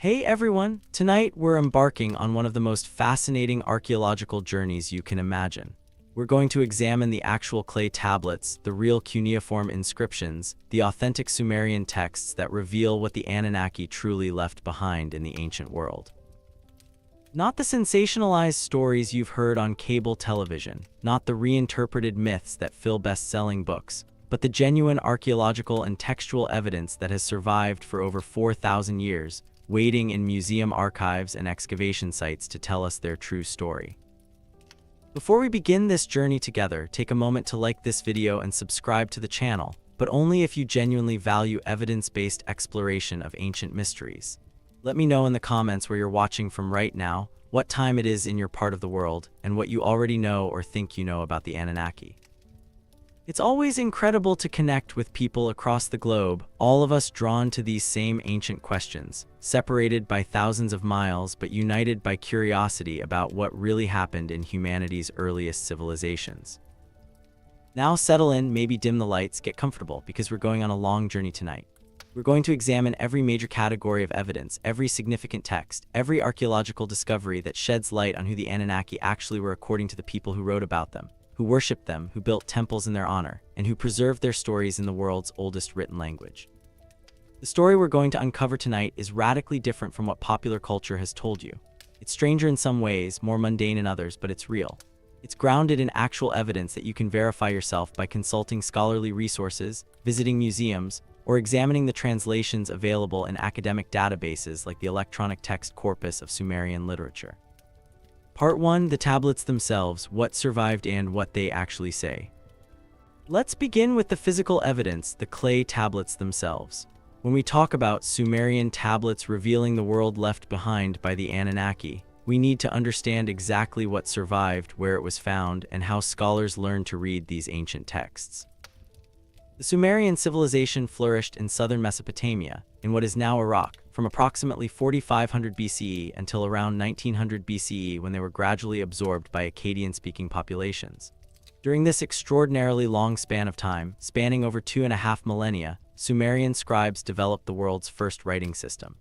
Hey everyone! Tonight we're embarking on one of the most fascinating archaeological journeys you can imagine. We're going to examine the actual clay tablets, the real cuneiform inscriptions, the authentic Sumerian texts that reveal what the Anunnaki truly left behind in the ancient world. Not the sensationalized stories you've heard on cable television, not the reinterpreted myths that fill best-selling books, but the genuine archaeological and textual evidence that has survived for over 4,000 years, waiting in museum archives and excavation sites to tell us their true story. Before we begin this journey together, take a moment to like this video and subscribe to the channel, but only if you genuinely value evidence-based exploration of ancient mysteries. Let me know in the comments where you're watching from right now, what time it is in your part of the world, and what you already know or think you know about the Anunnaki. It's always incredible to connect with people across the globe, all of us drawn to these same ancient questions, separated by thousands of miles but united by curiosity about what really happened in humanity's earliest civilizations. Now settle in, maybe dim the lights, get comfortable, because we're going on a long journey tonight. We're going to examine every major category of evidence, every significant text, every archaeological discovery that sheds light on who the Anunnaki actually were according to the people who wrote about them, who worshipped them, who built temples in their honor, and who preserved their stories in the world's oldest written language. The story we're going to uncover tonight is radically different from what popular culture has told you. It's stranger in some ways, more mundane in others, but it's real. It's grounded in actual evidence that you can verify yourself by consulting scholarly resources, visiting museums, or examining the translations available in academic databases like the electronic text corpus of Sumerian literature. Part 1. The tablets themselves, what survived and what they actually say. Let's begin with the physical evidence, the clay tablets themselves. When we talk about Sumerian tablets revealing the world left behind by the Anunnaki, we need to understand exactly what survived, where it was found, and how scholars learned to read these ancient texts. The Sumerian civilization flourished in southern Mesopotamia, in what is now Iraq, from approximately 4500 BCE until around 1900 BCE, when they were gradually absorbed by Akkadian-speaking populations. During this extraordinarily long span of time, spanning over 2.5 millennia, Sumerian scribes developed the world's first writing system.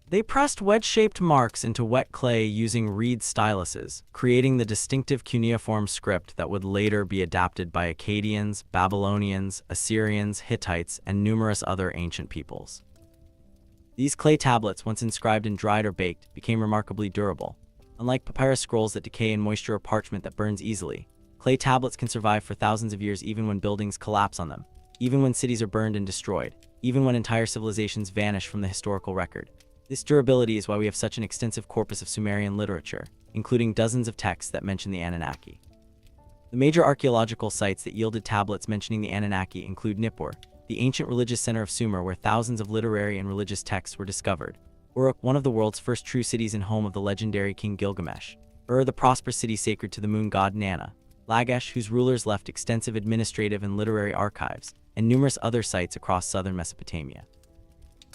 They pressed wedge-shaped marks into wet clay using reed styluses, creating the distinctive cuneiform script that would later be adapted by Akkadians, Babylonians, Assyrians, Hittites, and numerous other ancient peoples. These clay tablets, once inscribed and dried or baked, became remarkably durable. Unlike papyrus scrolls that decay in moisture or parchment that burns easily, clay tablets can survive for thousands of years even when buildings collapse on them, even when cities are burned and destroyed, even when entire civilizations vanish from the historical record. This durability is why we have such an extensive corpus of Sumerian literature, including dozens of texts that mention the Anunnaki. The major archaeological sites that yielded tablets mentioning the Anunnaki include Nippur, the ancient religious center of Sumer where thousands of literary and religious texts were discovered; Uruk, one of the world's first true cities and home of the legendary King Gilgamesh; the prosperous city sacred to the moon god Nana; Lagash, whose rulers left extensive administrative and literary archives; and numerous other sites across southern Mesopotamia.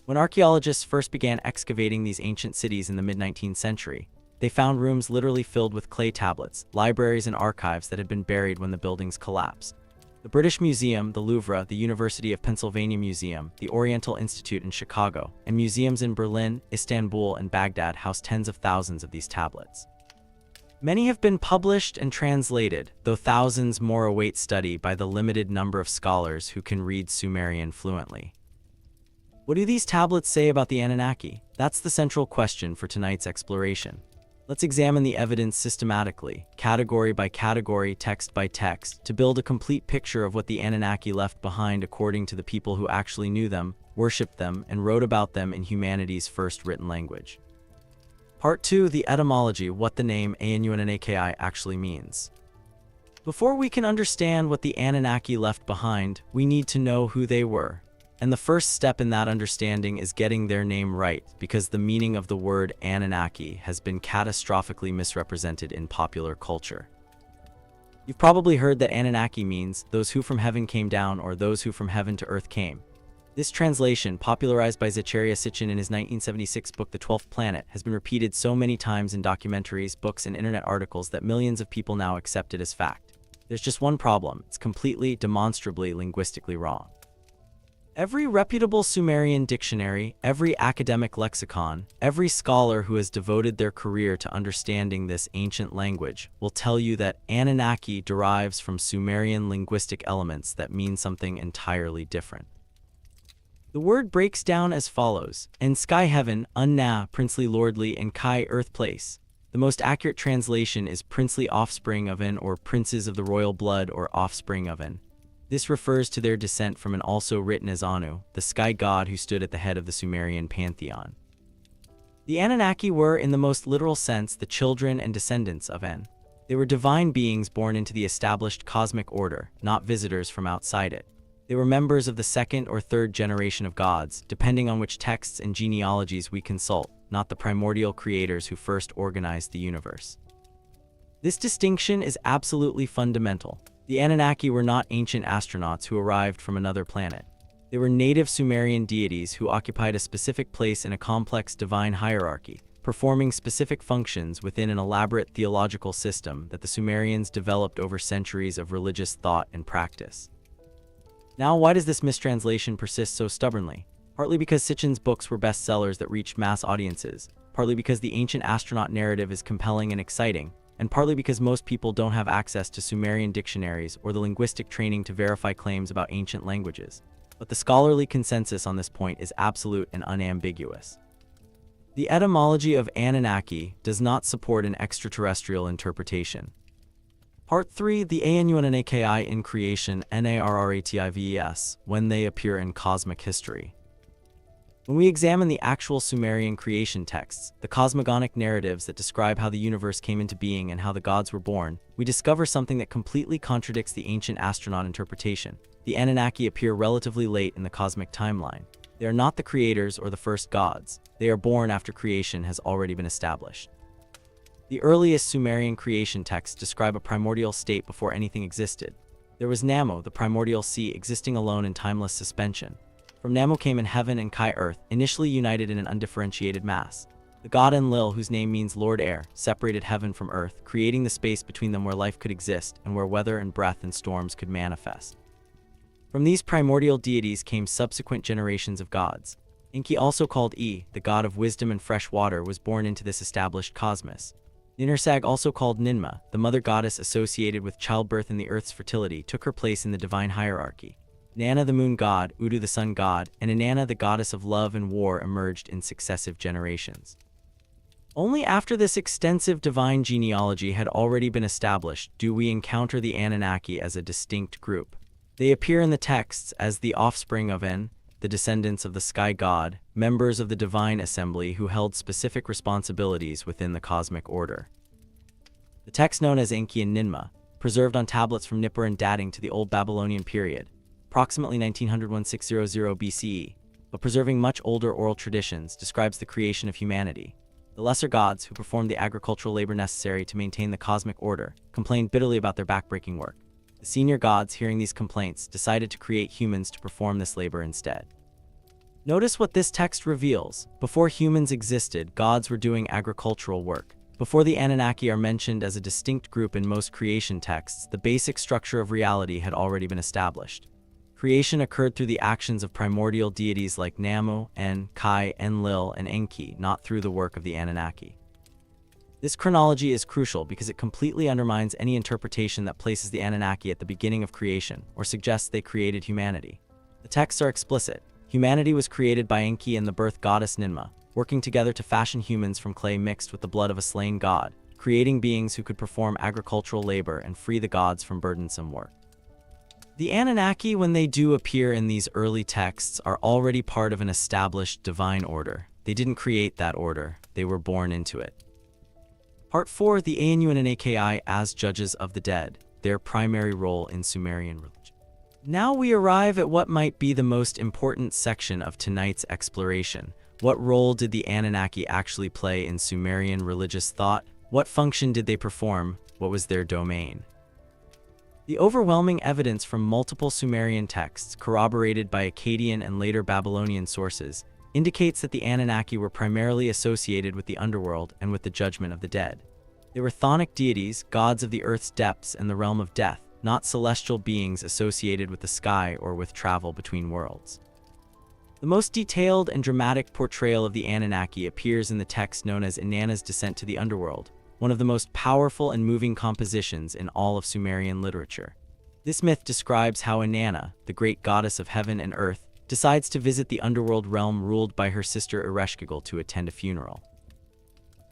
When archaeologists first began excavating these ancient cities in the mid-19th century, they found rooms literally filled with clay tablets, libraries and archives that had been buried when the buildings collapsed. The British Museum, the Louvre, the University of Pennsylvania Museum, the Oriental Institute in Chicago, and museums in Berlin, Istanbul, and Baghdad house tens of thousands of these tablets. Many have been published and translated, though thousands more await study by the limited number of scholars who can read Sumerian fluently. What do these tablets say about the Anunnaki? That's the central question for tonight's exploration. Let's examine the evidence systematically, category by category, text by text, to build a complete picture of what the Anunnaki left behind according to the people who actually knew them, worshipped them, and wrote about them in humanity's first written language. Part 2. The etymology, what the name Anunnaki actually means. Before we can understand what the Anunnaki left behind, we need to know who they were. And the first step in that understanding is getting their name right, because the meaning of the word Anunnaki has been catastrophically misrepresented in popular culture. You've probably heard that Anunnaki means those who from heaven came down, or those who from heaven to earth came. This translation, popularized by Zecharia Sitchin in his 1976 book The 12th Planet, has been repeated so many times in documentaries, books, and internet articles that millions of people now accept it as fact. There's just one problem: it's completely, demonstrably, linguistically wrong. Every reputable Sumerian dictionary, every academic lexicon, every scholar who has devoted their career to understanding this ancient language will tell you that Anunnaki derives from Sumerian linguistic elements that mean something entirely different. The word breaks down as follows: En sky heaven, Unna, princely lordly, and Kai earth place. The most accurate translation is princely offspring of An, or princes of the royal blood, or offspring of An. This refers to their descent from An, also written as Anu, the sky god who stood at the head of the Sumerian pantheon. The Anunnaki were, in the most literal sense, the children and descendants of An. They were divine beings born into the established cosmic order, not visitors from outside it. They were members of the second or third generation of gods, depending on which texts and genealogies we consult, not the primordial creators who first organized the universe. This distinction is absolutely fundamental. The Anunnaki were not ancient astronauts who arrived from another planet. They were native Sumerian deities who occupied a specific place in a complex divine hierarchy, performing specific functions within an elaborate theological system that the Sumerians developed over centuries of religious thought and practice. Now, why does this mistranslation persist so stubbornly? Partly because Sitchin's books were bestsellers that reached mass audiences, partly because the ancient astronaut narrative is compelling and exciting, and partly because most people don't have access to Sumerian dictionaries or the linguistic training to verify claims about ancient languages. But the scholarly consensus on this point is absolute and unambiguous. The etymology of Anunnaki does not support an extraterrestrial interpretation. Part 3. The Anunnaki in creation, Narratives, when they appear in cosmic history. When we examine the actual Sumerian creation texts, the cosmogonic narratives that describe how the universe came into being and how the gods were born, we discover something that completely contradicts the ancient astronaut interpretation. The Anunnaki appear relatively late in the cosmic timeline. They are not the creators or the first gods. They are born after creation has already been established. The earliest Sumerian creation texts describe a primordial state before anything existed. There was Namo, the primordial sea, existing alone in timeless suspension. From Namo came in heaven and Kai earth, initially united in an undifferentiated mass. The god Enlil, whose name means Lord Air, separated heaven from earth, creating the space between them where life could exist and where weather and breath and storms could manifest. From these primordial deities came subsequent generations of gods. Enki, also called E, the god of wisdom and fresh water, was born into this established cosmos. Ninursag, also called Ninmah, the mother goddess associated with childbirth and the earth's fertility, took her place in the divine hierarchy. Nana, the moon god, Udu, the sun god, and Inanna, the goddess of love and war, emerged in successive generations. Only after this extensive divine genealogy had already been established do we encounter the Anunnaki as a distinct group. They appear in the texts as the offspring of En, the descendants of the sky god, members of the divine assembly who held specific responsibilities within the cosmic order. The text known as Enki and Ninmah, preserved on tablets from Nippur and dating to the Old Babylonian period, approximately 1900-1600 BCE, but preserving much older oral traditions, describes the creation of humanity. The lesser gods, who performed the agricultural labor necessary to maintain the cosmic order, complained bitterly about their backbreaking work. The senior gods, hearing these complaints, decided to create humans to perform this labor instead. Notice what this text reveals. Before humans existed, gods were doing agricultural work. Before the Anunnaki are mentioned as a distinct group in most creation texts, the basic structure of reality had already been established. Creation occurred through the actions of primordial deities like Namu, En, Kai, Enlil, and Enki, not through the work of the Anunnaki. This chronology is crucial because it completely undermines any interpretation that places the Anunnaki at the beginning of creation or suggests they created humanity. The texts are explicit. Humanity was created by Enki and the birth goddess Ninmah, working together to fashion humans from clay mixed with the blood of a slain god, creating beings who could perform agricultural labor and free the gods from burdensome work. The Anunnaki, when they do appear in these early texts, are already part of an established divine order. They didn't create that order, they were born into it. Part 4. The Anunnaki as judges of the dead, their primary role in Sumerian religion. Now we arrive at what might be the most important section of tonight's exploration. What role did the Anunnaki actually play in Sumerian religious thought? What function did they perform? What was their domain? The overwhelming evidence from multiple Sumerian texts, corroborated by Akkadian and later Babylonian sources, indicates that the Anunnaki were primarily associated with the underworld and with the judgment of the dead. They were chthonic deities, gods of the earth's depths and the realm of death, not celestial beings associated with the sky or with travel between worlds. The most detailed and dramatic portrayal of the Anunnaki appears in the text known as Inanna's Descent to the Underworld, one of the most powerful and moving compositions in all of Sumerian literature. This myth describes how Inanna, the great goddess of heaven and earth, decides to visit the underworld realm ruled by her sister Ereshkigal to attend a funeral.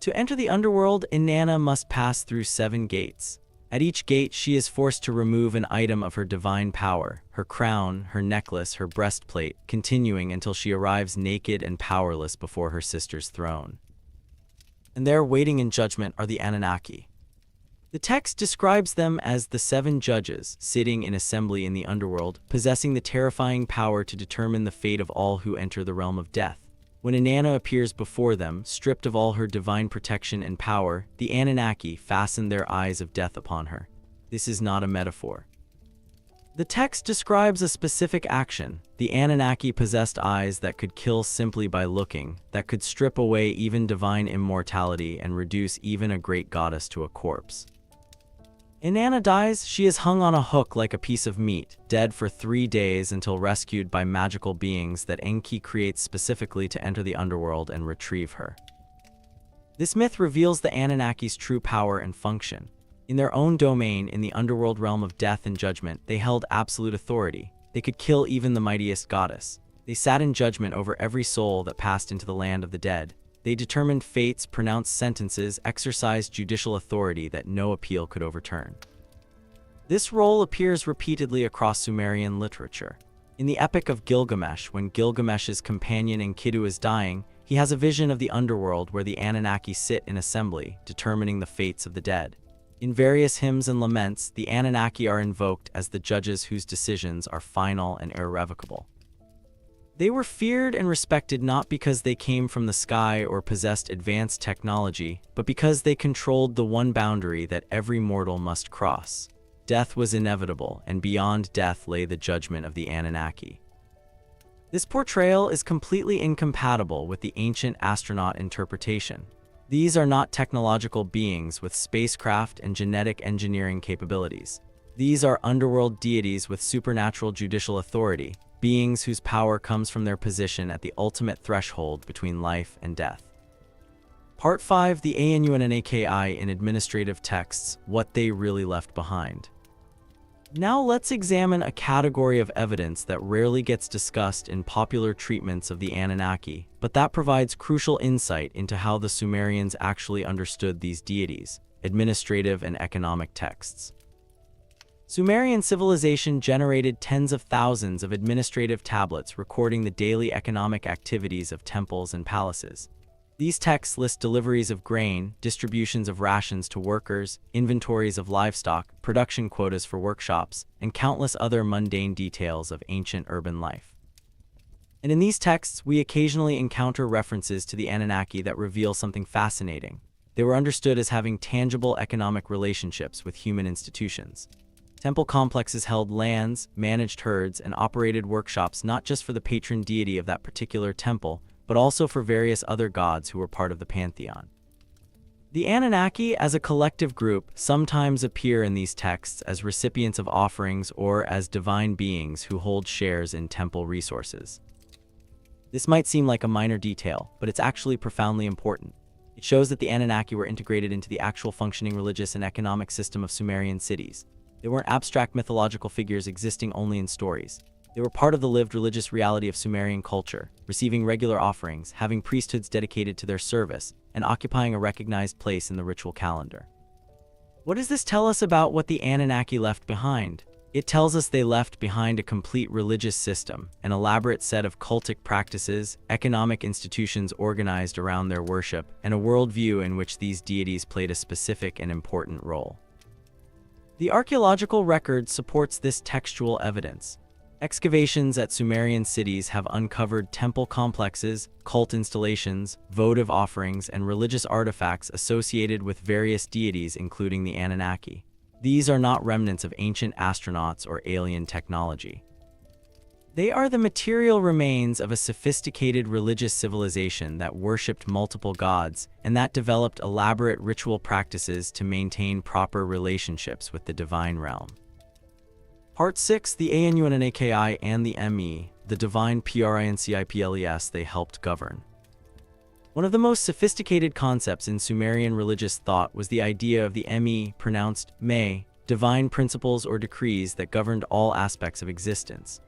To enter the underworld, Inanna must pass through 7 gates. At each gate, she is forced to remove an item of her divine power, her crown, her necklace, her breastplate, continuing until she arrives naked and powerless before her sister's throne. And there, waiting in judgment, are the Anunnaki. The text describes them as the 7 judges, sitting in assembly in the underworld, possessing the terrifying power to determine the fate of all who enter the realm of death. When Inanna appears before them, stripped of all her divine protection and power, the Anunnaki fasten their eyes of death upon her. This is not a metaphor. The text describes a specific action. The Anunnaki possessed eyes that could kill simply by looking, that could strip away even divine immortality and reduce even a great goddess to a corpse. Inanna dies, she is hung on a hook like a piece of meat, dead for 3 days until rescued by magical beings that Enki creates specifically to enter the underworld and retrieve her. This myth reveals the Anunnaki's true power and function. In their own domain, in the underworld realm of death and judgment, they held absolute authority. They could kill even the mightiest goddess. They sat in judgment over every soul that passed into the land of the dead. They determined fates, pronounced sentences, exercised judicial authority that no appeal could overturn. This role appears repeatedly across Sumerian literature. In the Epic of Gilgamesh, when Gilgamesh's companion Enkidu is dying, he has a vision of the underworld where the Anunnaki sit in assembly, determining the fates of the dead. In various hymns and laments, the Anunnaki are invoked as the judges whose decisions are final and irrevocable. They were feared and respected not because they came from the sky or possessed advanced technology, but because they controlled the one boundary that every mortal must cross. Death was inevitable, and beyond death lay the judgment of the Anunnaki. This portrayal is completely incompatible with the ancient astronaut interpretation. These are not technological beings with spacecraft and genetic engineering capabilities. These are underworld deities with supernatural judicial authority, beings whose power comes from their position at the ultimate threshold between life and death. Part 5, the Anunnaki in administrative texts, what they really left behind. Now let's examine a category of evidence that rarely gets discussed in popular treatments of the Anunnaki, but that provides crucial insight into how the Sumerians actually understood these deities: administrative and economic texts. Sumerian civilization generated tens of thousands of administrative tablets recording the daily economic activities of temples and palaces. These texts list deliveries of grain, distributions of rations to workers, inventories of livestock, production quotas for workshops, and countless other mundane details of ancient urban life. And in these texts, we occasionally encounter references to the Anunnaki that reveal something fascinating. They were understood as having tangible economic relationships with human institutions. Temple complexes held lands, managed herds, and operated workshops not just for the patron deity of that particular temple, but also for various other gods who were part of the pantheon. The Anunnaki, as a collective group, sometimes appear in these texts as recipients of offerings or as divine beings who hold shares in temple resources. This might seem like a minor detail, but it's actually profoundly important. It shows that the Anunnaki were integrated into the actual functioning religious and economic system of Sumerian cities. They weren't abstract mythological figures existing only in stories. They were part of the lived religious reality of Sumerian culture, receiving regular offerings, having priesthoods dedicated to their service, and occupying a recognized place in the ritual calendar. What does this tell us about what the Anunnaki left behind? It tells us they left behind a complete religious system, an elaborate set of cultic practices, economic institutions organized around their worship, and a worldview in which these deities played a specific and important role. The archaeological record supports this textual evidence. Excavations at Sumerian cities have uncovered temple complexes, cult installations, votive offerings, and religious artifacts associated with various deities, including the Anunnaki. These are not remnants of ancient astronauts or alien technology. They are the material remains of a sophisticated religious civilization that worshipped multiple gods and that developed elaborate ritual practices to maintain proper relationships with the divine realm. Part 6, the Anunnaki and the Me, the divine Principles they helped govern. One of the most sophisticated concepts in Sumerian religious thought was the idea of the Me, pronounced Me, divine principles or decrees that governed all aspects of existence.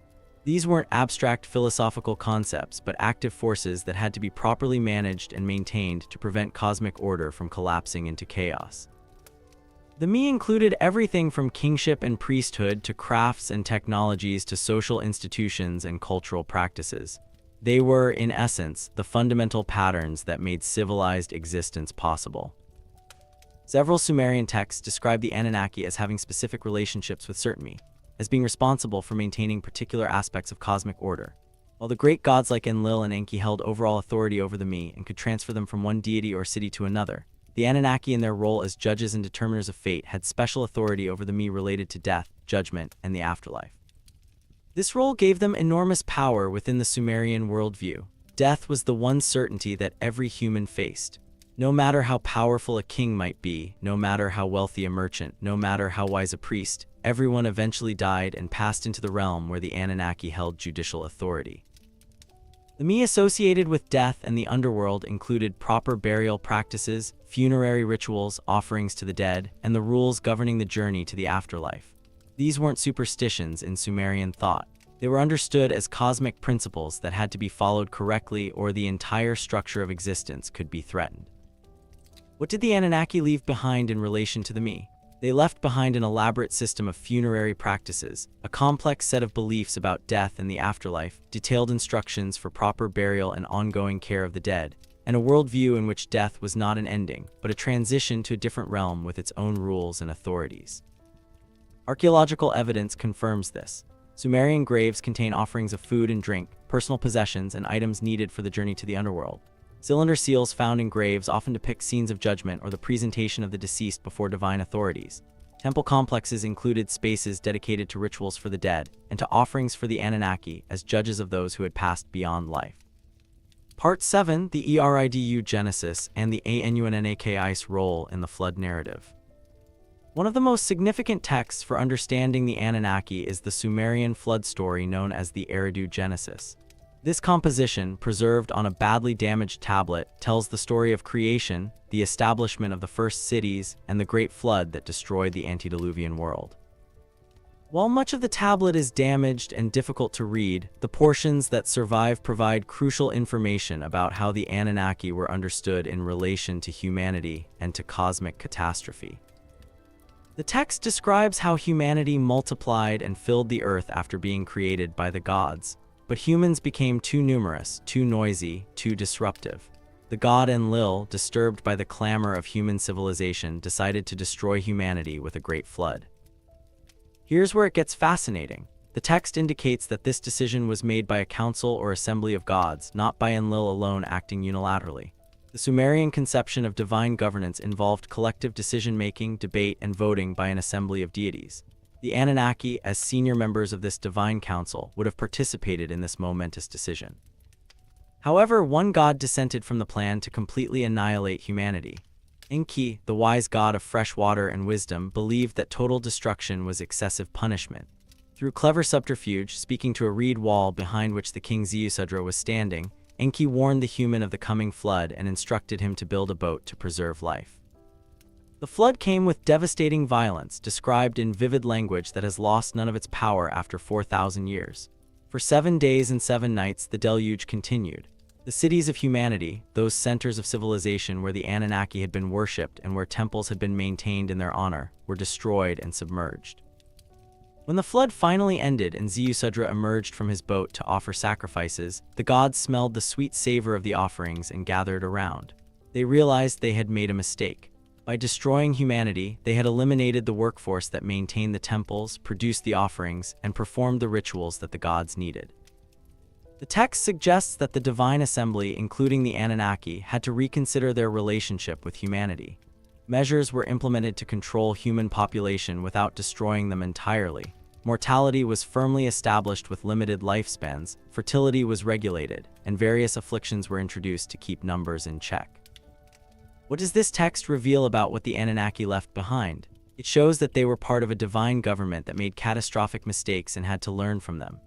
These weren't abstract philosophical concepts, but active forces that had to be properly managed and maintained to prevent cosmic order from collapsing into chaos. The Me included everything from kingship and priesthood to crafts and technologies to social institutions and cultural practices. They were, in essence, the fundamental patterns that made civilized existence possible. Several Sumerian texts describe the Anunnaki as having specific relationships with certain Me, as being responsible for maintaining particular aspects of cosmic order. While the great gods like Enlil and Enki held overall authority over the Me and could transfer them from one deity or city to another, the Anunnaki, in their role as judges and determiners of fate, had special authority over the Me related to death, judgment, and the afterlife. This role gave them enormous power within the Sumerian worldview. Death was the one certainty that every human faced. No matter how powerful a king might be, no matter how wealthy a merchant, no matter how wise a priest, everyone eventually died and passed into the realm where the Anunnaki held judicial authority. The Me associated with death and the underworld included proper burial practices, funerary rituals, offerings to the dead, and the rules governing the journey to the afterlife. These weren't superstitions in Sumerian thought. They were understood as cosmic principles that had to be followed correctly or the entire structure of existence could be threatened. What did the Anunnaki leave behind in relation to the Me? They left behind an elaborate system of funerary practices, a complex set of beliefs about death and the afterlife, detailed instructions for proper burial and ongoing care of the dead, and a worldview in which death was not an ending, but a transition to a different realm with its own rules and authorities. Archaeological evidence confirms this. Sumerian graves contain offerings of food and drink, personal possessions, and items needed for the journey to the underworld. Cylinder seals found in graves often depict scenes of judgment or the presentation of the deceased before divine authorities. Temple complexes included spaces dedicated to rituals for the dead and to offerings for the Anunnaki as judges of those who had passed beyond life. Part 7, the Eridu Genesis and the Anunnaki's role in the flood narrative. One of the most significant texts for understanding the Anunnaki is the Sumerian flood story known as the Eridu Genesis. This composition, preserved on a badly damaged tablet, tells the story of creation, the establishment of the first cities, and the great flood that destroyed the antediluvian world. While much of the tablet is damaged and difficult to read, the portions that survive provide crucial information about how the Anunnaki were understood in relation to humanity and to cosmic catastrophe. The text describes how humanity multiplied and filled the earth after being created by the gods. But humans became too numerous, too noisy, too disruptive. The god Enlil, disturbed by the clamor of human civilization, decided to destroy humanity with a great flood. Here's where it gets fascinating. The text indicates that this decision was made by a council or assembly of gods, not by Enlil alone acting unilaterally. The Sumerian conception of divine governance involved collective decision-making, debate, and voting by an assembly of deities. The Anunnaki, as senior members of this divine council, would have participated in this momentous decision. However, one god dissented from the plan to completely annihilate humanity. Enki, the wise god of fresh water and wisdom, believed that total destruction was excessive punishment. Through clever subterfuge, speaking to a reed wall behind which the king Ziusudra was standing, Enki warned the human of the coming flood and instructed him to build a boat to preserve life. The flood came with devastating violence, described in vivid language that has lost none of its power after 4,000 years. For 7 days and 7 nights, the deluge continued. The cities of humanity, those centers of civilization where the Anunnaki had been worshipped and where temples had been maintained in their honor, were destroyed and submerged. When the flood finally ended and Ziusudra emerged from his boat to offer sacrifices, the gods smelled the sweet savor of the offerings and gathered around. They realized they had made a mistake. By destroying humanity, they had eliminated the workforce that maintained the temples, produced the offerings, and performed the rituals that the gods needed. The text suggests that the divine assembly, including the Anunnaki, had to reconsider their relationship with humanity. Measures were implemented to control human population without destroying them entirely. Mortality was firmly established with limited lifespans, fertility was regulated, and various afflictions were introduced to keep numbers in check. What does this text reveal about what the Anunnaki left behind? It shows that they were part of a divine government that made catastrophic mistakes and had to learn from them.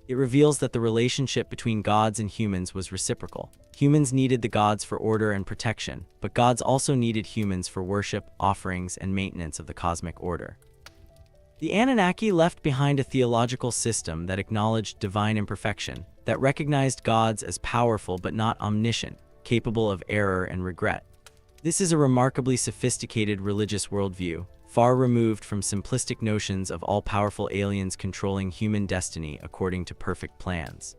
It reveals that the relationship between gods and humans was reciprocal. Humans needed the gods for order and protection, but gods also needed humans for worship, offerings, and maintenance of the cosmic order. The Anunnaki left behind a theological system that acknowledged divine imperfection, that recognized gods as powerful but not omniscient, capable of error and regret. This is a remarkably sophisticated religious worldview, far removed from simplistic notions of all-powerful aliens controlling human destiny according to perfect plans.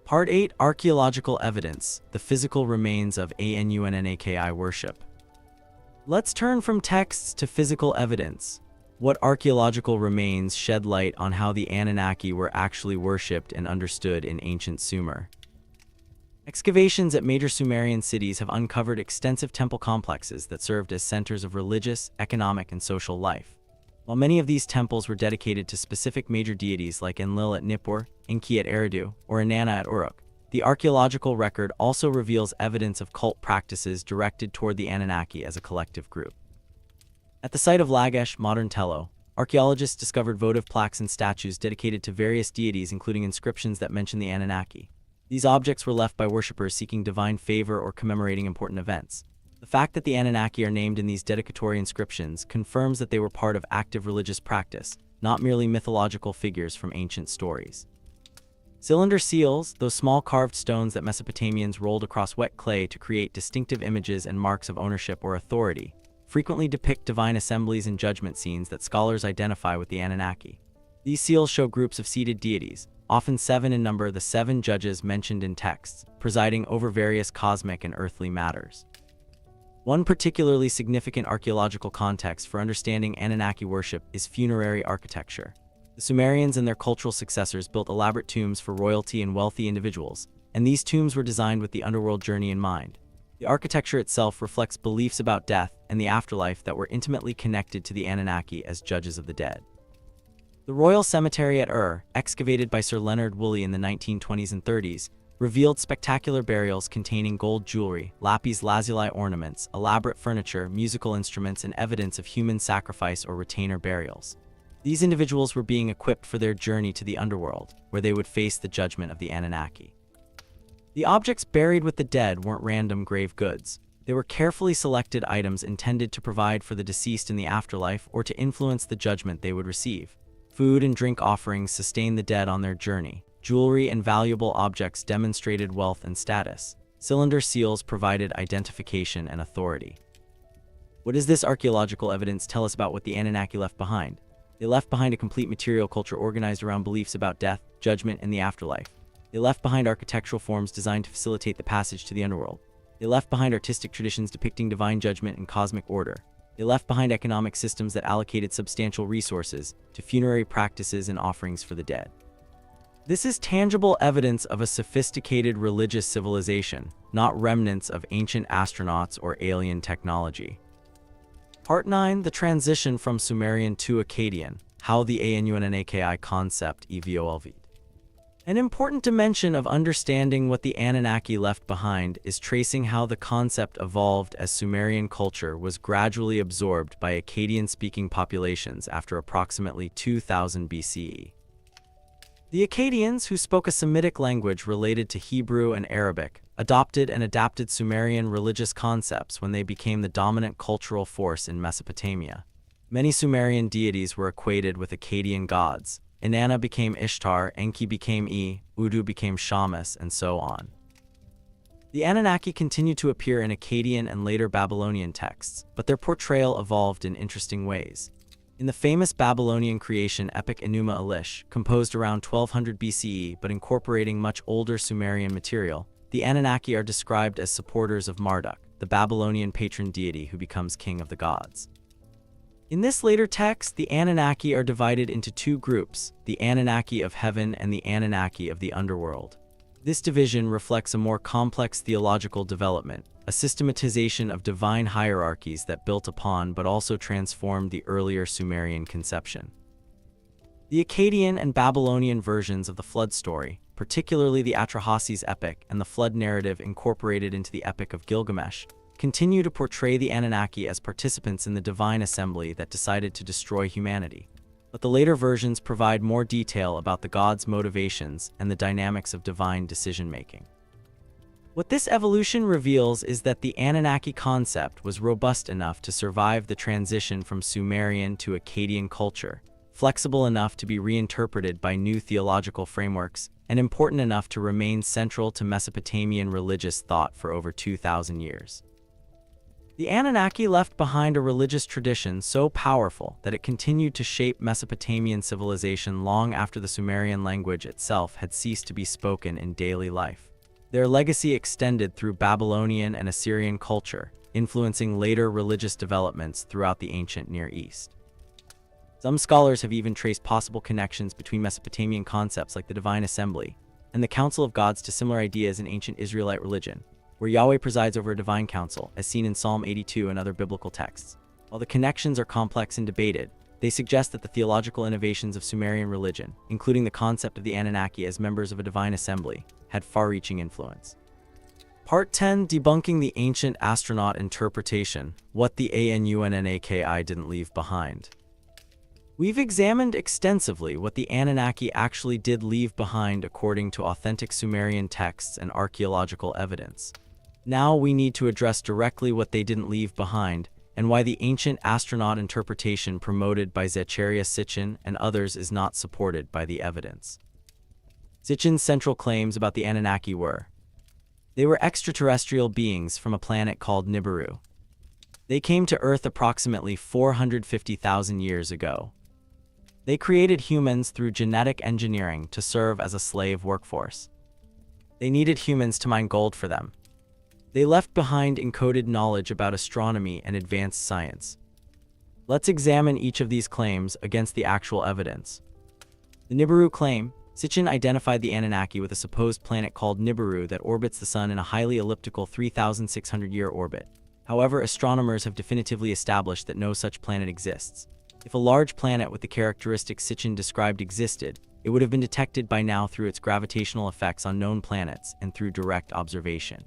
Part 8: Archaeological Evidence, the Physical Remains of Anunnaki Worship. Let's turn from texts to physical evidence. What archaeological remains shed light on how the Anunnaki were actually worshipped and understood in ancient Sumer? Excavations at major Sumerian cities have uncovered extensive temple complexes that served as centers of religious, economic, and social life. While many of these temples were dedicated to specific major deities like Enlil at Nippur, Enki at Eridu, or Inanna at Uruk, the archaeological record also reveals evidence of cult practices directed toward the Anunnaki as a collective group. At the site of Lagash, modern Tello, archaeologists discovered votive plaques and statues dedicated to various deities, including inscriptions that mention the Anunnaki. These objects were left by worshippers seeking divine favor or commemorating important events. The fact that the Anunnaki are named in these dedicatory inscriptions confirms that they were part of active religious practice, not merely mythological figures from ancient stories. Cylinder seals, those small carved stones that Mesopotamians rolled across wet clay to create distinctive images and marks of ownership or authority, frequently depict divine assemblies and judgment scenes that scholars identify with the Anunnaki. These seals show groups of seated deities, often 7 in number, the 7 judges mentioned in texts, presiding over various cosmic and earthly matters. One particularly significant archaeological context for understanding Anunnaki worship is funerary architecture. The Sumerians and their cultural successors built elaborate tombs for royalty and wealthy individuals, and these tombs were designed with the underworld journey in mind. The architecture itself reflects beliefs about death and the afterlife that were intimately connected to the Anunnaki as judges of the dead. The Royal Cemetery at Ur, excavated by Sir Leonard Woolley in the 1920s and 30s, revealed spectacular burials containing gold jewelry, lapis lazuli ornaments, elaborate furniture, musical instruments, and evidence of human sacrifice or retainer burials. These individuals were being equipped for their journey to the underworld, where they would face the judgment of the Anunnaki. The objects buried with the dead weren't random grave goods. They were carefully selected items intended to provide for the deceased in the afterlife or to influence the judgment they would receive. Food and drink offerings sustained the dead on their journey. Jewelry and valuable objects demonstrated wealth and status. Cylinder seals provided identification and authority. What does this archaeological evidence tell us about what the Anunnaki left behind? They left behind a complete material culture organized around beliefs about death, judgment, and the afterlife. They left behind architectural forms designed to facilitate the passage to the underworld. They left behind artistic traditions depicting divine judgment and cosmic order. They left behind economic systems that allocated substantial resources to funerary practices and offerings for the dead. This is tangible evidence of a sophisticated religious civilization, not remnants of ancient astronauts or alien technology. Part 9: The Transition from Sumerian to Akkadian, How the Anunnaki Concept Evolved. An important dimension of understanding what the Anunnaki left behind is tracing how the concept evolved as Sumerian culture was gradually absorbed by Akkadian-speaking populations after approximately 2000 BCE. The Akkadians, who spoke a Semitic language related to Hebrew and Arabic, adopted and adapted Sumerian religious concepts when they became the dominant cultural force in Mesopotamia. Many Sumerian deities were equated with Akkadian gods. Inanna became Ishtar, Enki became E, Udu became Shamash, and so on. The Anunnaki continued to appear in Akkadian and later Babylonian texts, but their portrayal evolved in interesting ways. In the famous Babylonian creation epic Enuma Elish, composed around 1200 BCE but incorporating much older Sumerian material, the Anunnaki are described as supporters of Marduk, the Babylonian patron deity who becomes king of the gods. In this later text, the Anunnaki are divided into 2 groups, the Anunnaki of heaven and the Anunnaki of the underworld. This division reflects a more complex theological development, a systematization of divine hierarchies that built upon but also transformed the earlier Sumerian conception. The Akkadian and Babylonian versions of the flood story, particularly the Atrahasis epic and the flood narrative incorporated into the Epic of Gilgamesh, continue to portray the Anunnaki as participants in the divine assembly that decided to destroy humanity. But the later versions provide more detail about the gods' motivations and the dynamics of divine decision-making. What this evolution reveals is that the Anunnaki concept was robust enough to survive the transition from Sumerian to Akkadian culture, flexible enough to be reinterpreted by new theological frameworks, and important enough to remain central to Mesopotamian religious thought for over 2,000 years. The Anunnaki left behind a religious tradition so powerful that it continued to shape Mesopotamian civilization long after the Sumerian language itself had ceased to be spoken in daily life. Their legacy extended through Babylonian and Assyrian culture, influencing later religious developments throughout the ancient Near East. Some scholars have even traced possible connections between Mesopotamian concepts like the divine assembly and the council of gods to similar ideas in ancient Israelite religion, where Yahweh presides over a divine council, as seen in Psalm 82 and other biblical texts. While the connections are complex and debated, they suggest that the theological innovations of Sumerian religion, including the concept of the Anunnaki as members of a divine assembly, had far-reaching influence. Part 10: Debunking the Ancient Astronaut Interpretation, What the Anunnaki Didn't Leave Behind. We've examined extensively what the Anunnaki actually did leave behind according to authentic Sumerian texts and archaeological evidence. Now we need to address directly what they didn't leave behind, and why the ancient astronaut interpretation promoted by Zecharia Sitchin and others is not supported by the evidence. Sitchin's central claims about the Anunnaki were: they were extraterrestrial beings from a planet called Nibiru. They came to Earth approximately 450,000 years ago. They created humans through genetic engineering to serve as a slave workforce. They needed humans to mine gold for them. They left behind encoded knowledge about astronomy and advanced science. Let's examine each of these claims against the actual evidence. The Nibiru claim: Sitchin identified the Anunnaki with a supposed planet called Nibiru that orbits the Sun in a highly elliptical 3,600-year orbit. However, astronomers have definitively established that no such planet exists. If a large planet with the characteristics Sitchin described existed, it would have been detected by now through its gravitational effects on known planets and through direct observation.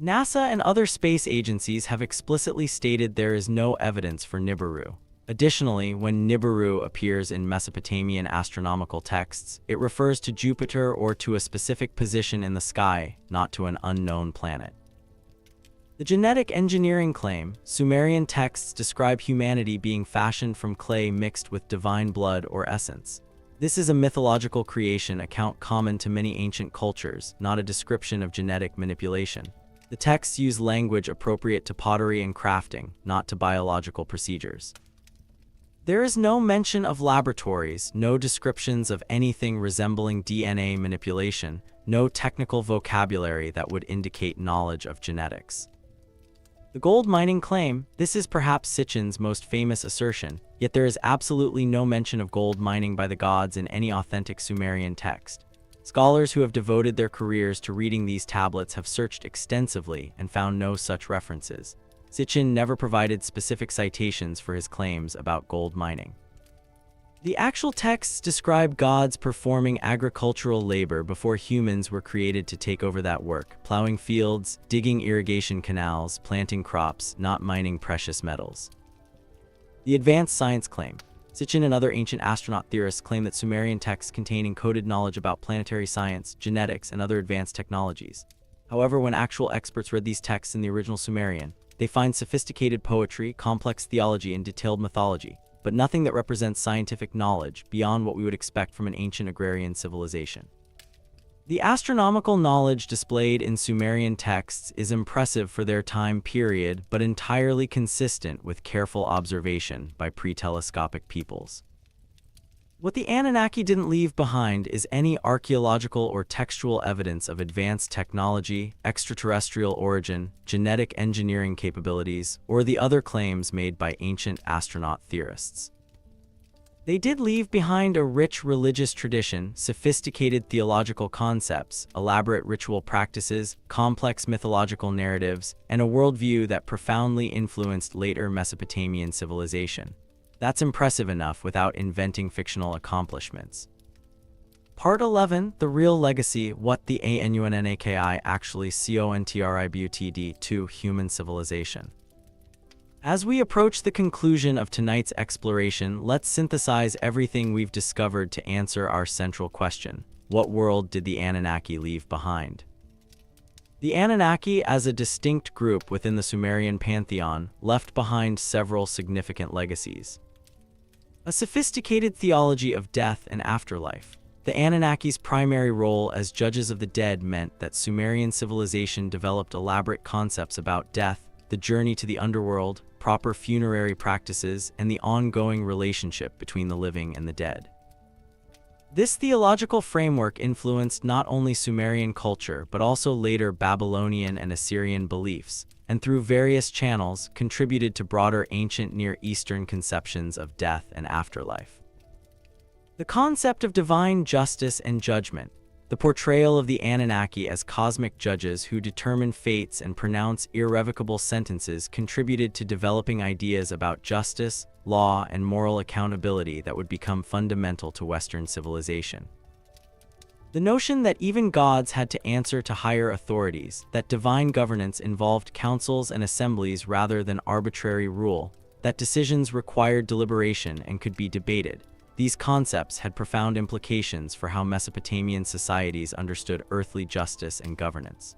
NASA and other space agencies have explicitly stated there is no evidence for Nibiru. Additionally, when Nibiru appears in Mesopotamian astronomical texts, it refers to Jupiter or to a specific position in the sky, not to an unknown planet. The genetic engineering claim: Sumerian texts describe humanity being fashioned from clay mixed with divine blood or essence. This is a mythological creation account common to many ancient cultures, not a description of genetic manipulation. The texts use language appropriate to pottery and crafting, not to biological procedures. There is no mention of laboratories, no descriptions of anything resembling DNA manipulation, no technical vocabulary that would indicate knowledge of genetics. The gold mining claim: this is perhaps Sitchin's most famous assertion, yet there is absolutely no mention of gold mining by the gods in any authentic Sumerian text. Scholars who have devoted their careers to reading these tablets have searched extensively and found no such references. Sitchin never provided specific citations for his claims about gold mining. The actual texts describe gods performing agricultural labor before humans were created to take over that work, plowing fields, digging irrigation canals, planting crops, not mining precious metals. The advanced science claim: Sitchin and other ancient astronaut theorists claim that Sumerian texts contain encoded knowledge about planetary science, genetics, and other advanced technologies. However, when actual experts read these texts in the original Sumerian, they find sophisticated poetry, complex theology, and detailed mythology, but nothing that represents scientific knowledge beyond what we would expect from an ancient agrarian civilization. The astronomical knowledge displayed in Sumerian texts is impressive for their time period, but entirely consistent with careful observation by pre-telescopic peoples. What the Anunnaki didn't leave behind is any archaeological or textual evidence of advanced technology, extraterrestrial origin, genetic engineering capabilities, or the other claims made by ancient astronaut theorists. They did leave behind a rich religious tradition, sophisticated theological concepts, elaborate ritual practices, complex mythological narratives, and a worldview that profoundly influenced later Mesopotamian civilization. That's impressive enough without inventing fictional accomplishments. Part 11, The Real Legacy, What the Anunnaki Actually Contributd to Human Civilization. As we approach the conclusion of tonight's exploration, let's synthesize everything we've discovered to answer our central question. What world did the Anunnaki leave behind? The Anunnaki, as a distinct group within the Sumerian pantheon, left behind several significant legacies. A sophisticated theology of death and afterlife. The Anunnaki's primary role as judges of the dead meant that Sumerian civilization developed elaborate concepts about death, the journey to the underworld, proper funerary practices, and the ongoing relationship between the living and the dead. This theological framework influenced not only Sumerian culture but also later Babylonian and Assyrian beliefs, and through various channels contributed to broader ancient Near Eastern conceptions of death and afterlife. The concept of divine justice and judgment, the portrayal of the Anunnaki as cosmic judges who determine fates and pronounce irrevocable sentences, contributed to developing ideas about justice, law, and moral accountability that would become fundamental to Western civilization. The notion that even gods had to answer to higher authorities, that divine governance involved councils and assemblies rather than arbitrary rule, that decisions required deliberation and could be debated. These concepts had profound implications for how Mesopotamian societies understood earthly justice and governance.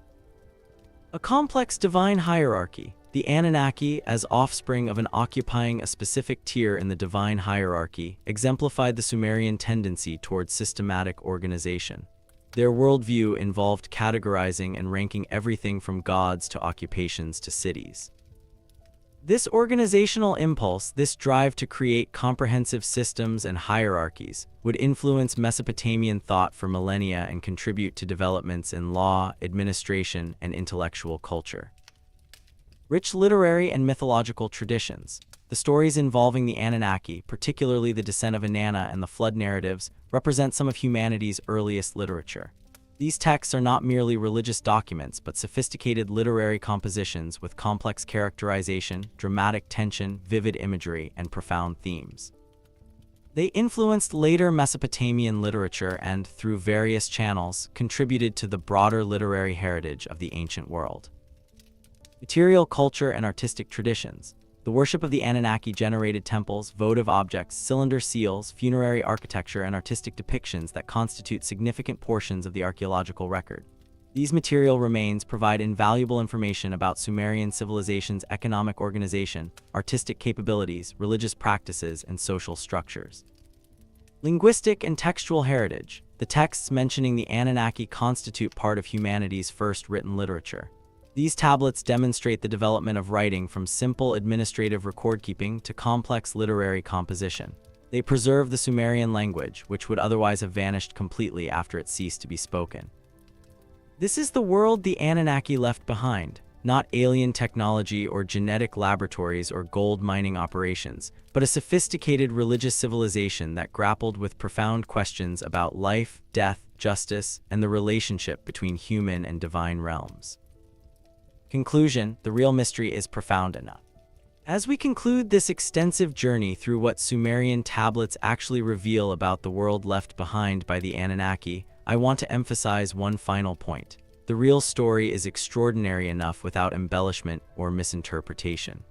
A complex divine hierarchy. The Anunnaki, as offspring of an occupying a specific tier in the divine hierarchy, exemplified the Sumerian tendency towards systematic organization. Their worldview involved categorizing and ranking everything from gods to occupations to cities. This organizational impulse, this drive to create comprehensive systems and hierarchies, would influence Mesopotamian thought for millennia and contribute to developments in law, administration, and intellectual culture. Rich literary and mythological traditions. The stories involving the Anunnaki, particularly the descent of Inanna and the flood narratives, represent some of humanity's earliest literature. These texts are not merely religious documents, but sophisticated literary compositions with complex characterization, dramatic tension, vivid imagery, and profound themes. They influenced later Mesopotamian literature and, through various channels, contributed to the broader literary heritage of the ancient world. Material culture and artistic traditions. The worship of the Anunnaki generated temples, votive objects, cylinder seals, funerary architecture, and artistic depictions that constitute significant portions of the archaeological record. These material remains provide invaluable information about Sumerian civilization's economic organization, artistic capabilities, religious practices, and social structures. Linguistic and textual heritage. The texts mentioning the Anunnaki constitute part of humanity's first written literature. These tablets demonstrate the development of writing from simple administrative record-keeping to complex literary composition. They preserve the Sumerian language, which would otherwise have vanished completely after it ceased to be spoken. This is the world the Anunnaki left behind, not alien technology or genetic laboratories or gold mining operations, but a sophisticated religious civilization that grappled with profound questions about life, death, justice, and the relationship between human and divine realms. Conclusion: the real mystery is profound enough. As we conclude this extensive journey through what Sumerian tablets actually reveal about the world left behind by the Anunnaki, I want to emphasize one final point. The real story is extraordinary enough without embellishment or misinterpretation.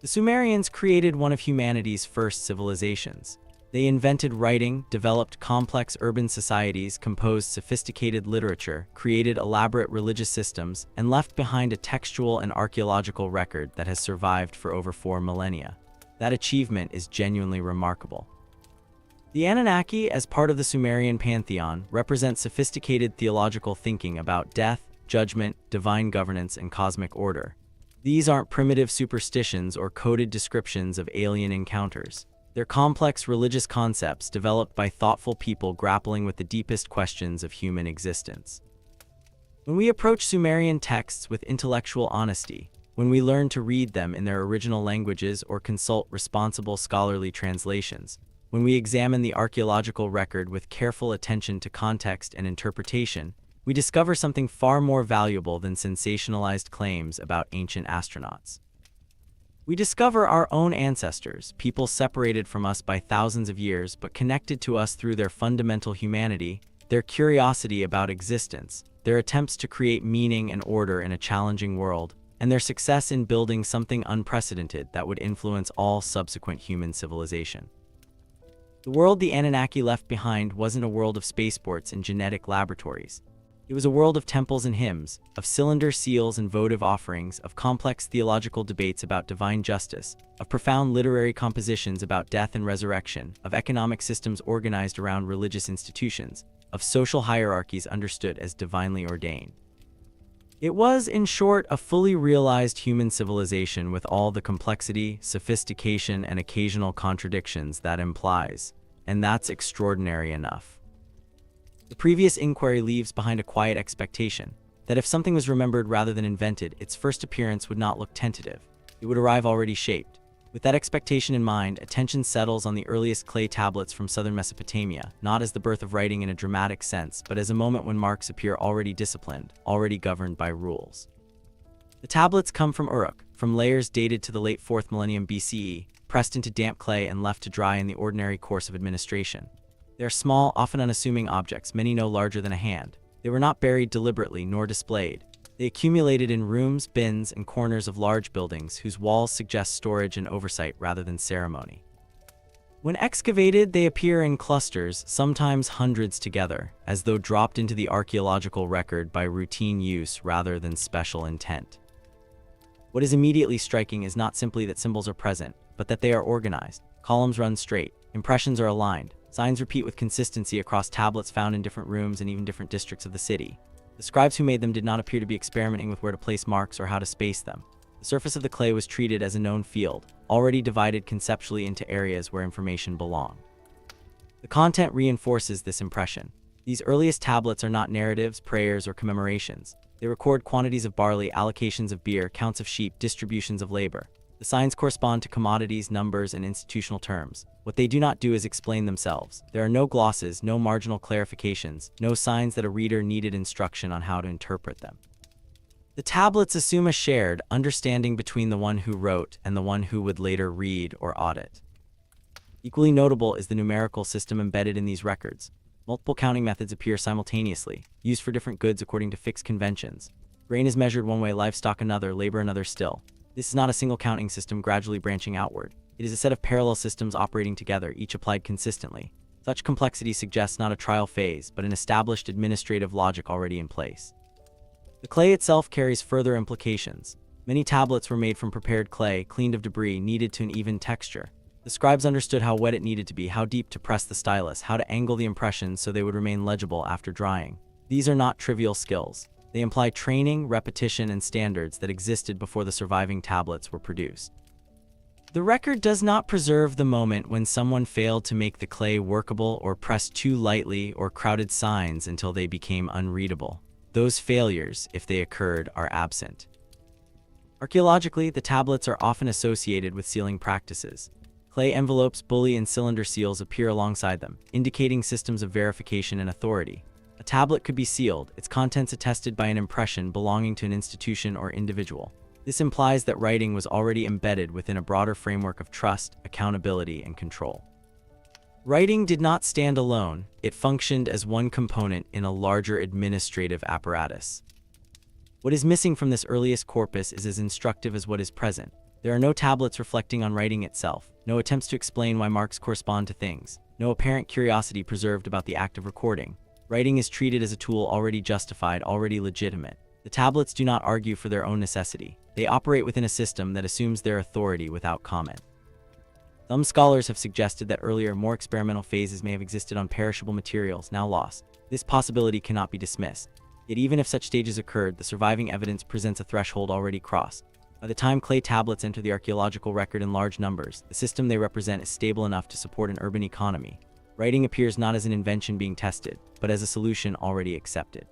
The Sumerians created one of humanity's first civilizations. They invented writing, developed complex urban societies, composed sophisticated literature, created elaborate religious systems, and left behind a textual and archaeological record that has survived for over 4 millennia. That achievement is genuinely remarkable. The Anunnaki, as part of the Sumerian pantheon, represent sophisticated theological thinking about death, judgment, divine governance, and cosmic order. These aren't primitive superstitions or coded descriptions of alien encounters. They're complex religious concepts developed by thoughtful people grappling with the deepest questions of human existence. When we approach Sumerian texts with intellectual honesty, when we learn to read them in their original languages or consult responsible scholarly translations, when we examine the archaeological record with careful attention to context and interpretation, we discover something far more valuable than sensationalized claims about ancient astronauts. We discover our own ancestors, people separated from us by thousands of years but connected to us through their fundamental humanity, their curiosity about existence, their attempts to create meaning and order in a challenging world, and their success in building something unprecedented that would influence all subsequent human civilization. The world the Anunnaki left behind wasn't a world of spaceports and genetic laboratories. It was a world of temples and hymns, of cylinder seals and votive offerings, of complex theological debates about divine justice, of profound literary compositions about death and resurrection, of economic systems organized around religious institutions, of social hierarchies understood as divinely ordained. It was, in short, a fully realized human civilization with all the complexity, sophistication, and occasional contradictions that implies, and that's extraordinary enough. The previous inquiry leaves behind a quiet expectation that if something was remembered rather than invented, its first appearance would not look tentative. It would arrive already shaped. With that expectation in mind, attention settles on the earliest clay tablets from southern Mesopotamia, not as the birth of writing in a dramatic sense, but as a moment when marks appear already disciplined, already governed by rules. The tablets come from Uruk, from layers dated to the late 4th millennium BCE, pressed into damp clay and left to dry in the ordinary course of administration. They are small, often unassuming objects, many no larger than a hand. They were not buried deliberately nor displayed. They accumulated in rooms, bins, and corners of large buildings whose walls suggest storage and oversight rather than ceremony. When excavated, they appear in clusters, sometimes hundreds together, as though dropped into the archaeological record by routine use rather than special intent. What is immediately striking is not simply that symbols are present, but that they are organized. Columns run straight, impressions are aligned, signs repeat with consistency across tablets found in different rooms and even different districts of the city. The scribes who made them did not appear to be experimenting with where to place marks or how to space them. The surface of the clay was treated as a known field, already divided conceptually into areas where information belonged. The content reinforces this impression. These earliest tablets are not narratives, prayers, or commemorations. They record quantities of barley, allocations of beer, counts of sheep, distributions of labor. The signs correspond to commodities, numbers, and institutional terms. What they do not do is explain themselves. There are no glosses, no marginal clarifications, no signs that a reader needed instruction on how to interpret them. The tablets assume a shared understanding between the one who wrote and the one who would later read or audit. Equally notable is the numerical system embedded in these records. Multiple counting methods appear simultaneously, used for different goods according to fixed conventions. Grain is measured one way, livestock another, labor another still. This is not a single counting system gradually branching outward. It is a set of parallel systems operating together, each applied consistently. Such complexity suggests not a trial phase, but an established administrative logic already in place. The clay itself carries further implications. Many tablets were made from prepared clay, cleaned of debris, kneaded to an even texture. The scribes understood how wet it needed to be, how deep to press the stylus, how to angle the impressions so they would remain legible after drying. These are not trivial skills. They imply training, repetition, and standards that existed before the surviving tablets were produced. The record does not preserve the moment when someone failed to make the clay workable or pressed too lightly or crowded signs until they became unreadable. Those failures, if they occurred, are absent. Archaeologically, the tablets are often associated with sealing practices. Clay envelopes, bully, and cylinder seals appear alongside them, indicating systems of verification and authority. A tablet could be sealed, its contents attested by an impression belonging to an institution or individual. This implies that writing was already embedded within a broader framework of trust, accountability, and control. Writing did not stand alone, it functioned as one component in a larger administrative apparatus. What is missing from this earliest corpus is as instructive as what is present. There are no tablets reflecting on writing itself, no attempts to explain why marks correspond to things, no apparent curiosity preserved about the act of recording. Writing is treated as a tool already justified, already legitimate. The tablets do not argue for their own necessity. They operate within a system that assumes their authority without comment. Some scholars have suggested that earlier, more experimental phases may have existed on perishable materials, now lost. This possibility cannot be dismissed. Yet even if such stages occurred, the surviving evidence presents a threshold already crossed. By the time clay tablets enter the archaeological record in large numbers, the system they represent is stable enough to support an urban economy. Writing appears not as an invention being tested, but as a solution already accepted.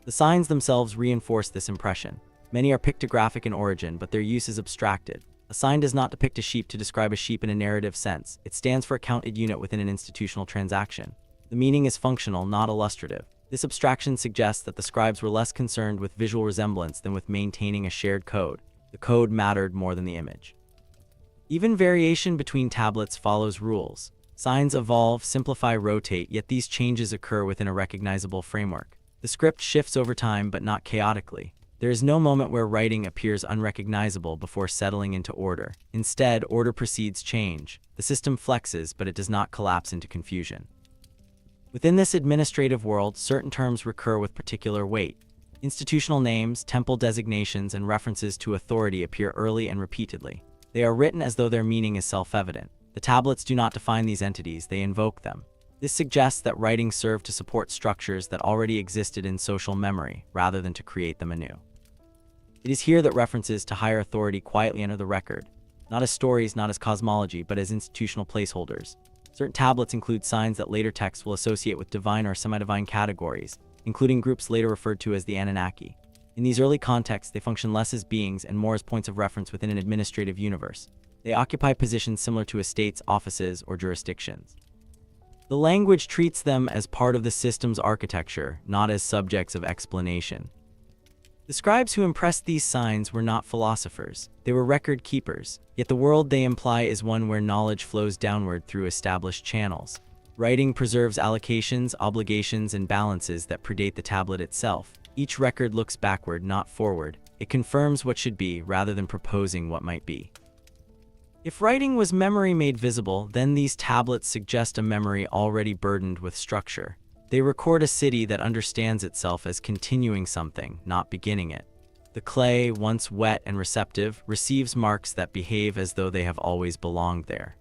The signs themselves reinforce this impression. Many are pictographic in origin, but their use is abstracted. A sign does not depict a sheep to describe a sheep in a narrative sense. It stands for a counted unit within an institutional transaction. The meaning is functional, not illustrative. This abstraction suggests that the scribes were less concerned with visual resemblance than with maintaining a shared code. The code mattered more than the image. Even variation between tablets follows rules. Signs evolve, simplify, rotate, yet these changes occur within a recognizable framework. The script shifts over time, but not chaotically. There is no moment where writing appears unrecognizable before settling into order. Instead, order precedes change. The system flexes, but it does not collapse into confusion. Within this administrative world, certain terms recur with particular weight. Institutional names, temple designations, and references to authority appear early and repeatedly. They are written as though their meaning is self-evident. The tablets do not define these entities, they invoke them. This suggests that writings serve to support structures that already existed in social memory, rather than to create them anew. It is here that references to higher authority quietly enter the record, not as stories, not as cosmology, but as institutional placeholders. Certain tablets include signs that later texts will associate with divine or semi-divine categories, including groups later referred to as the Anunnaki. In these early contexts, they function less as beings and more as points of reference within an administrative universe. They occupy positions similar to estates, offices, or jurisdictions. The language treats them as part of the system's architecture, not as subjects of explanation. The scribes who impressed these signs were not philosophers. They were record keepers, yet the world they imply is one where knowledge flows downward through established channels. Writing preserves allocations, obligations, and balances that predate the tablet itself. Each record looks backward, not forward. It confirms what should be, rather than proposing what might be. If writing was memory made visible, then these tablets suggest a memory already burdened with structure. They record a city that understands itself as continuing something, not beginning it. The clay, once wet and receptive, receives marks that behave as though they have always belonged there.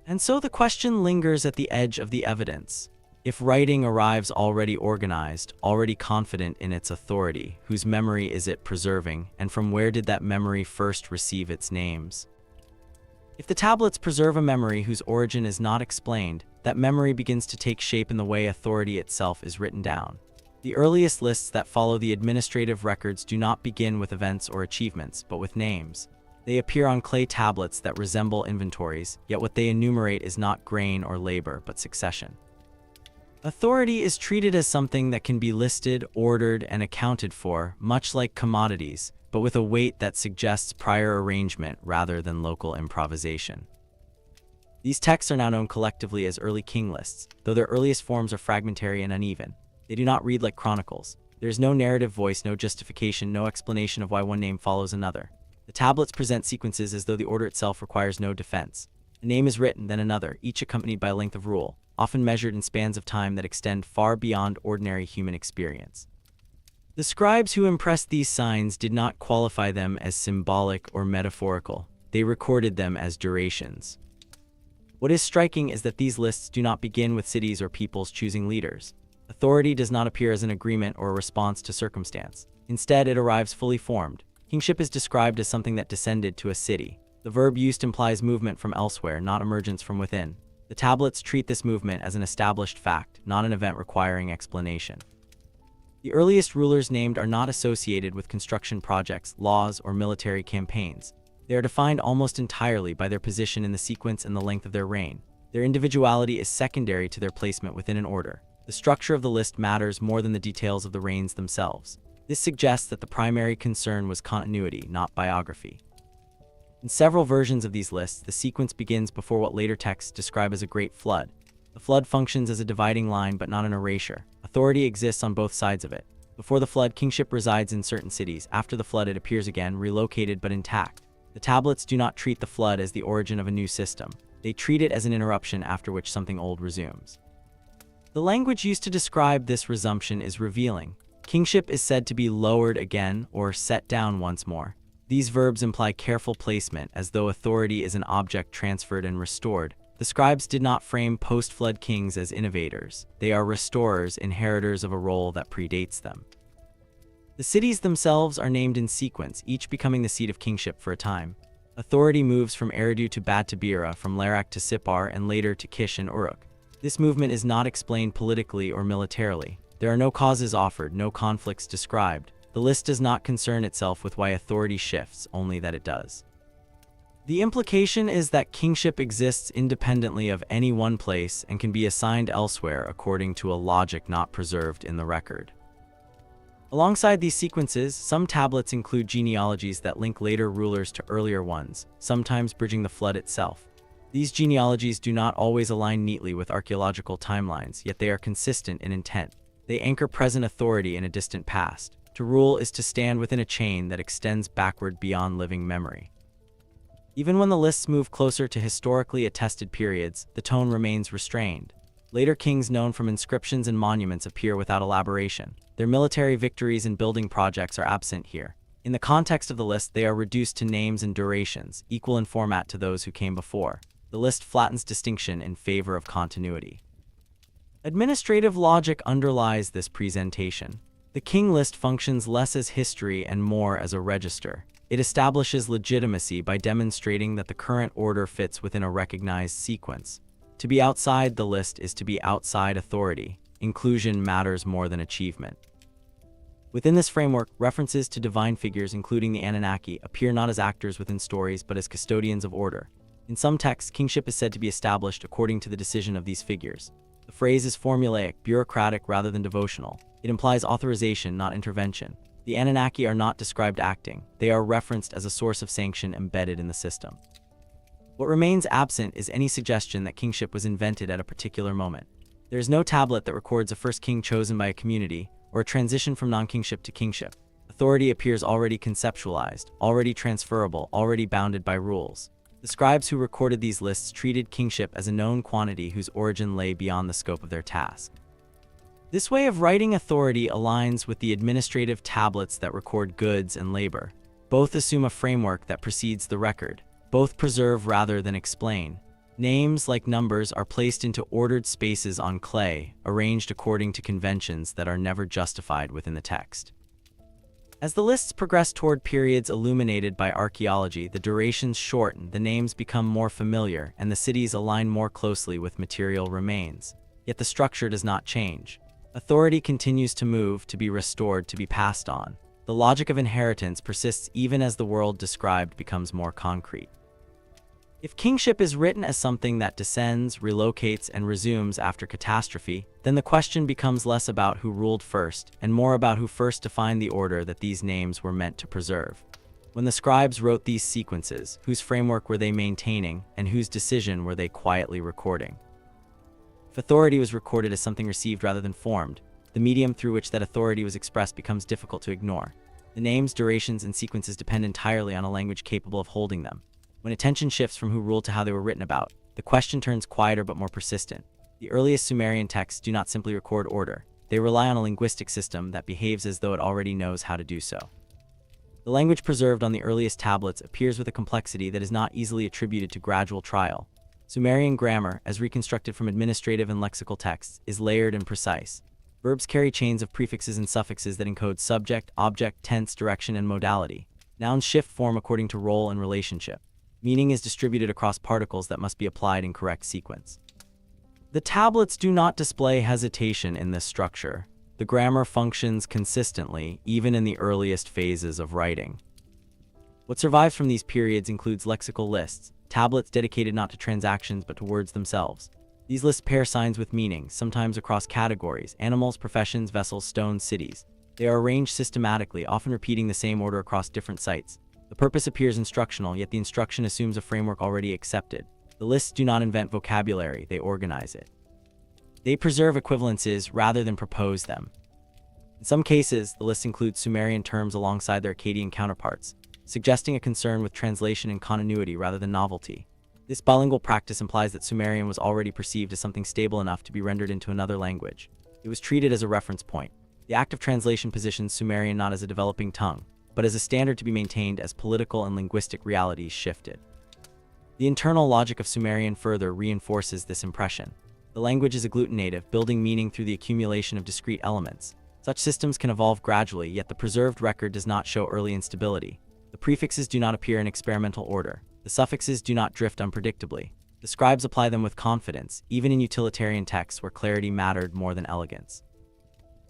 And so the question lingers at the edge of the evidence. If writing arrives already organized, already confident in its authority, whose memory is it preserving, and from where did that memory first receive its names? If the tablets preserve a memory whose origin is not explained, that memory begins to take shape in the way authority itself is written down. The earliest lists that follow the administrative records do not begin with events or achievements, but with names. They appear on clay tablets that resemble inventories, yet what they enumerate is not grain or labor, but succession. Authority is treated as something that can be listed, ordered, and accounted for, much like commodities, but with a weight that suggests prior arrangement rather than local improvisation. These texts are now known collectively as early king lists, though their earliest forms are fragmentary and uneven. They do not read like chronicles. There is no narrative voice, no justification, no explanation of why one name follows another. The tablets present sequences as though the order itself requires no defense. A name is written, then another, each accompanied by a length of rule, often measured in spans of time that extend far beyond ordinary human experience. The scribes who impressed these signs did not qualify them as symbolic or metaphorical. They recorded them as durations. What is striking is that these lists do not begin with cities or peoples choosing leaders. Authority does not appear as an agreement or a response to circumstance. Instead, it arrives fully formed. Kingship is described as something that descended to a city. The verb used implies movement from elsewhere, not emergence from within. The tablets treat this movement as an established fact, not an event requiring explanation. The earliest rulers named are not associated with construction projects, laws, or military campaigns. They are defined almost entirely by their position in the sequence and the length of their reign. Their individuality is secondary to their placement within an order. The structure of the list matters more than the details of the reigns themselves. This suggests that the primary concern was continuity, not biography. In several versions of these lists, the sequence begins before what later texts describe as a great flood. The flood functions as a dividing line but not an erasure. Authority exists on both sides of it. Before the flood, kingship resides in certain cities. After the flood, it appears again, relocated but intact. The tablets do not treat the flood as the origin of a new system. They treat it as an interruption after which something old resumes. The language used to describe this resumption is revealing. Kingship is said to be lowered again or set down once more. These verbs imply careful placement, as though authority is an object transferred and restored. The scribes did not frame post-flood kings as innovators. They are restorers, inheritors of a role that predates them. The cities themselves are named in sequence, each becoming the seat of kingship for a time. Authority moves from Eridu to Bad Tabira, from Larak to Sippar, and later to Kish and Uruk. This movement is not explained politically or militarily. There are no causes offered, no conflicts described. The list does not concern itself with why authority shifts, only that it does. The implication is that kingship exists independently of any one place and can be assigned elsewhere according to a logic not preserved in the record. Alongside these sequences, some tablets include genealogies that link later rulers to earlier ones, sometimes bridging the flood itself. These genealogies do not always align neatly with archaeological timelines, yet they are consistent in intent. They anchor present authority in a distant past. To rule is to stand within a chain that extends backward beyond living memory. Even when the lists move closer to historically attested periods, the tone remains restrained. Later kings known from inscriptions and monuments appear without elaboration. Their military victories and building projects are absent here. In the context of the list, they are reduced to names and durations, equal in format to those who came before. The list flattens distinction in favor of continuity. Administrative logic underlies this presentation. The king list functions less as history and more as a register. It establishes legitimacy by demonstrating that the current order fits within a recognized sequence. To be outside the list is to be outside authority. Inclusion matters more than achievement. Within this framework, references to divine figures, including the Anunnaki, appear not as actors within stories but as custodians of order. In some texts, kingship is said to be established according to the decision of these figures. The phrase is formulaic, bureaucratic rather than devotional. It implies authorization, not intervention. The Anunnaki are not described acting. They are referenced as a source of sanction embedded in the system. What remains absent is any suggestion that kingship was invented at a particular moment. There is no tablet that records a first king chosen by a community, or a transition from non-kingship to kingship. Authority appears already conceptualized, already transferable, already bounded by rules. The scribes who recorded these lists treated kingship as a known quantity whose origin lay beyond the scope of their task. This way of writing authority aligns with the administrative tablets that record goods and labor. Both assume a framework that precedes the record. Both preserve rather than explain. Names, like numbers, are placed into ordered spaces on clay, arranged according to conventions that are never justified within the text. As the lists progress toward periods illuminated by archaeology, the durations shorten, the names become more familiar, and the cities align more closely with material remains. Yet the structure does not change. Authority continues to move, to be restored, to be passed on. The logic of inheritance persists even as the world described becomes more concrete. If kingship is written as something that descends, relocates, and resumes after catastrophe, then the question becomes less about who ruled first, and more about who first defined the order that these names were meant to preserve. When the scribes wrote these sequences, whose framework were they maintaining, and whose decision were they quietly recording? If authority was recorded as something received rather than formed, the medium through which that authority was expressed becomes difficult to ignore. The names, durations, and sequences depend entirely on a language capable of holding them. When attention shifts from who ruled to how they were written about, the question turns quieter but more persistent. The earliest Sumerian texts do not simply record order. They rely on a linguistic system that behaves as though it already knows how to do so. The language preserved on the earliest tablets appears with a complexity that is not easily attributed to gradual trial. Sumerian grammar, as reconstructed from administrative and lexical texts, is layered and precise. Verbs carry chains of prefixes and suffixes that encode subject, object, tense, direction, and modality. Nouns shift form according to role and relationship. Meaning is distributed across particles that must be applied in correct sequence. The tablets do not display hesitation in this structure. The grammar functions consistently, even in the earliest phases of writing. What survives from these periods includes lexical lists, tablets dedicated not to transactions but to words themselves. These lists pair signs with meanings, sometimes across categories: animals, professions, vessels, stones, cities. They are arranged systematically, often repeating the same order across different sites. The purpose appears instructional, yet the instruction assumes a framework already accepted. The lists do not invent vocabulary, they organize it. They preserve equivalences rather than propose them. In some cases, the list includes Sumerian terms alongside their Akkadian counterparts, suggesting a concern with translation and continuity rather than novelty. This bilingual practice implies that Sumerian was already perceived as something stable enough to be rendered into another language. It was treated as a reference point. The act of translation positions Sumerian not as a developing tongue, but as a standard to be maintained as political and linguistic realities shifted. The internal logic of Sumerian further reinforces this impression. The language is agglutinative, building meaning through the accumulation of discrete elements. Such systems can evolve gradually, yet the preserved record does not show early instability. The prefixes do not appear in experimental order. The suffixes do not drift unpredictably. The scribes apply them with confidence, even in utilitarian texts where clarity mattered more than elegance.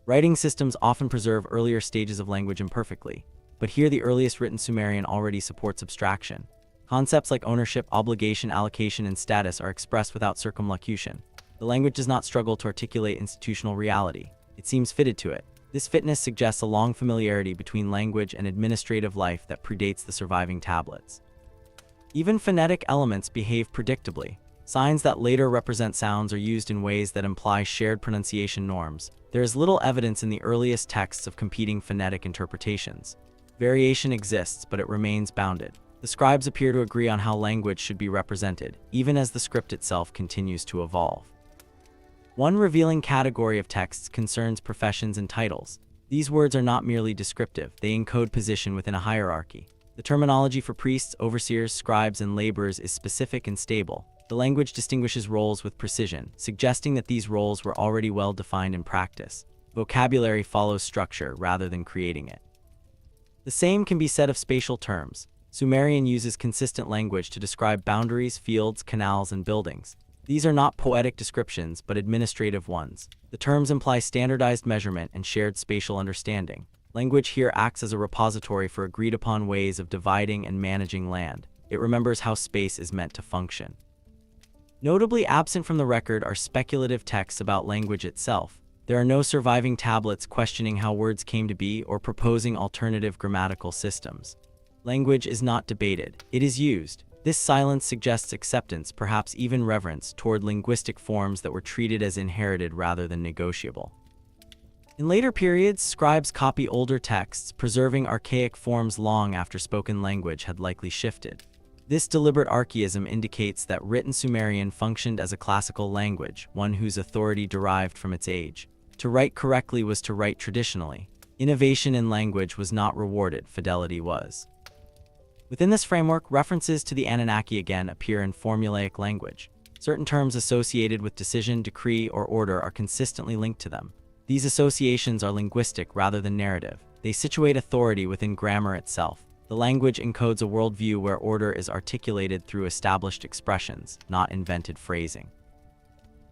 Writing systems often preserve earlier stages of language imperfectly, but here the earliest written Sumerian already supports abstraction. Concepts like ownership, obligation, allocation, and status are expressed without circumlocution. The language does not struggle to articulate institutional reality. It seems fitted to it. This fitness suggests a long familiarity between language and administrative life that predates the surviving tablets. Even phonetic elements behave predictably. Signs that later represent sounds are used in ways that imply shared pronunciation norms. There is little evidence in the earliest texts of competing phonetic interpretations. Variation exists, but it remains bounded. The scribes appear to agree on how language should be represented, even as the script itself continues to evolve. One revealing category of texts concerns professions and titles. These words are not merely descriptive, they encode position within a hierarchy. The terminology for priests, overseers, scribes, and laborers is specific and stable. The language distinguishes roles with precision, suggesting that these roles were already well defined in practice. Vocabulary follows structure rather than creating it. The same can be said of spatial terms. Sumerian uses consistent language to describe boundaries, fields, canals, and buildings. These are not poetic descriptions, but administrative ones. The terms imply standardized measurement and shared spatial understanding. Language here acts as a repository for agreed-upon ways of dividing and managing land. It remembers how space is meant to function. Notably absent from the record are speculative texts about language itself. There are no surviving tablets questioning how words came to be or proposing alternative grammatical systems. Language is not debated, it is used. This silence suggests acceptance, perhaps even reverence, toward linguistic forms that were treated as inherited rather than negotiable. In later periods, scribes copy older texts, preserving archaic forms long after spoken language had likely shifted. This deliberate archaism indicates that written Sumerian functioned as a classical language, one whose authority derived from its age. To write correctly was to write traditionally. Innovation in language was not rewarded, fidelity was. Within this framework, references to the Anunnaki again appear in formulaic language. Certain terms associated with decision, decree, or order are consistently linked to them. These associations are linguistic rather than narrative. They situate authority within grammar itself. The language encodes a worldview where order is articulated through established expressions, not invented phrasing.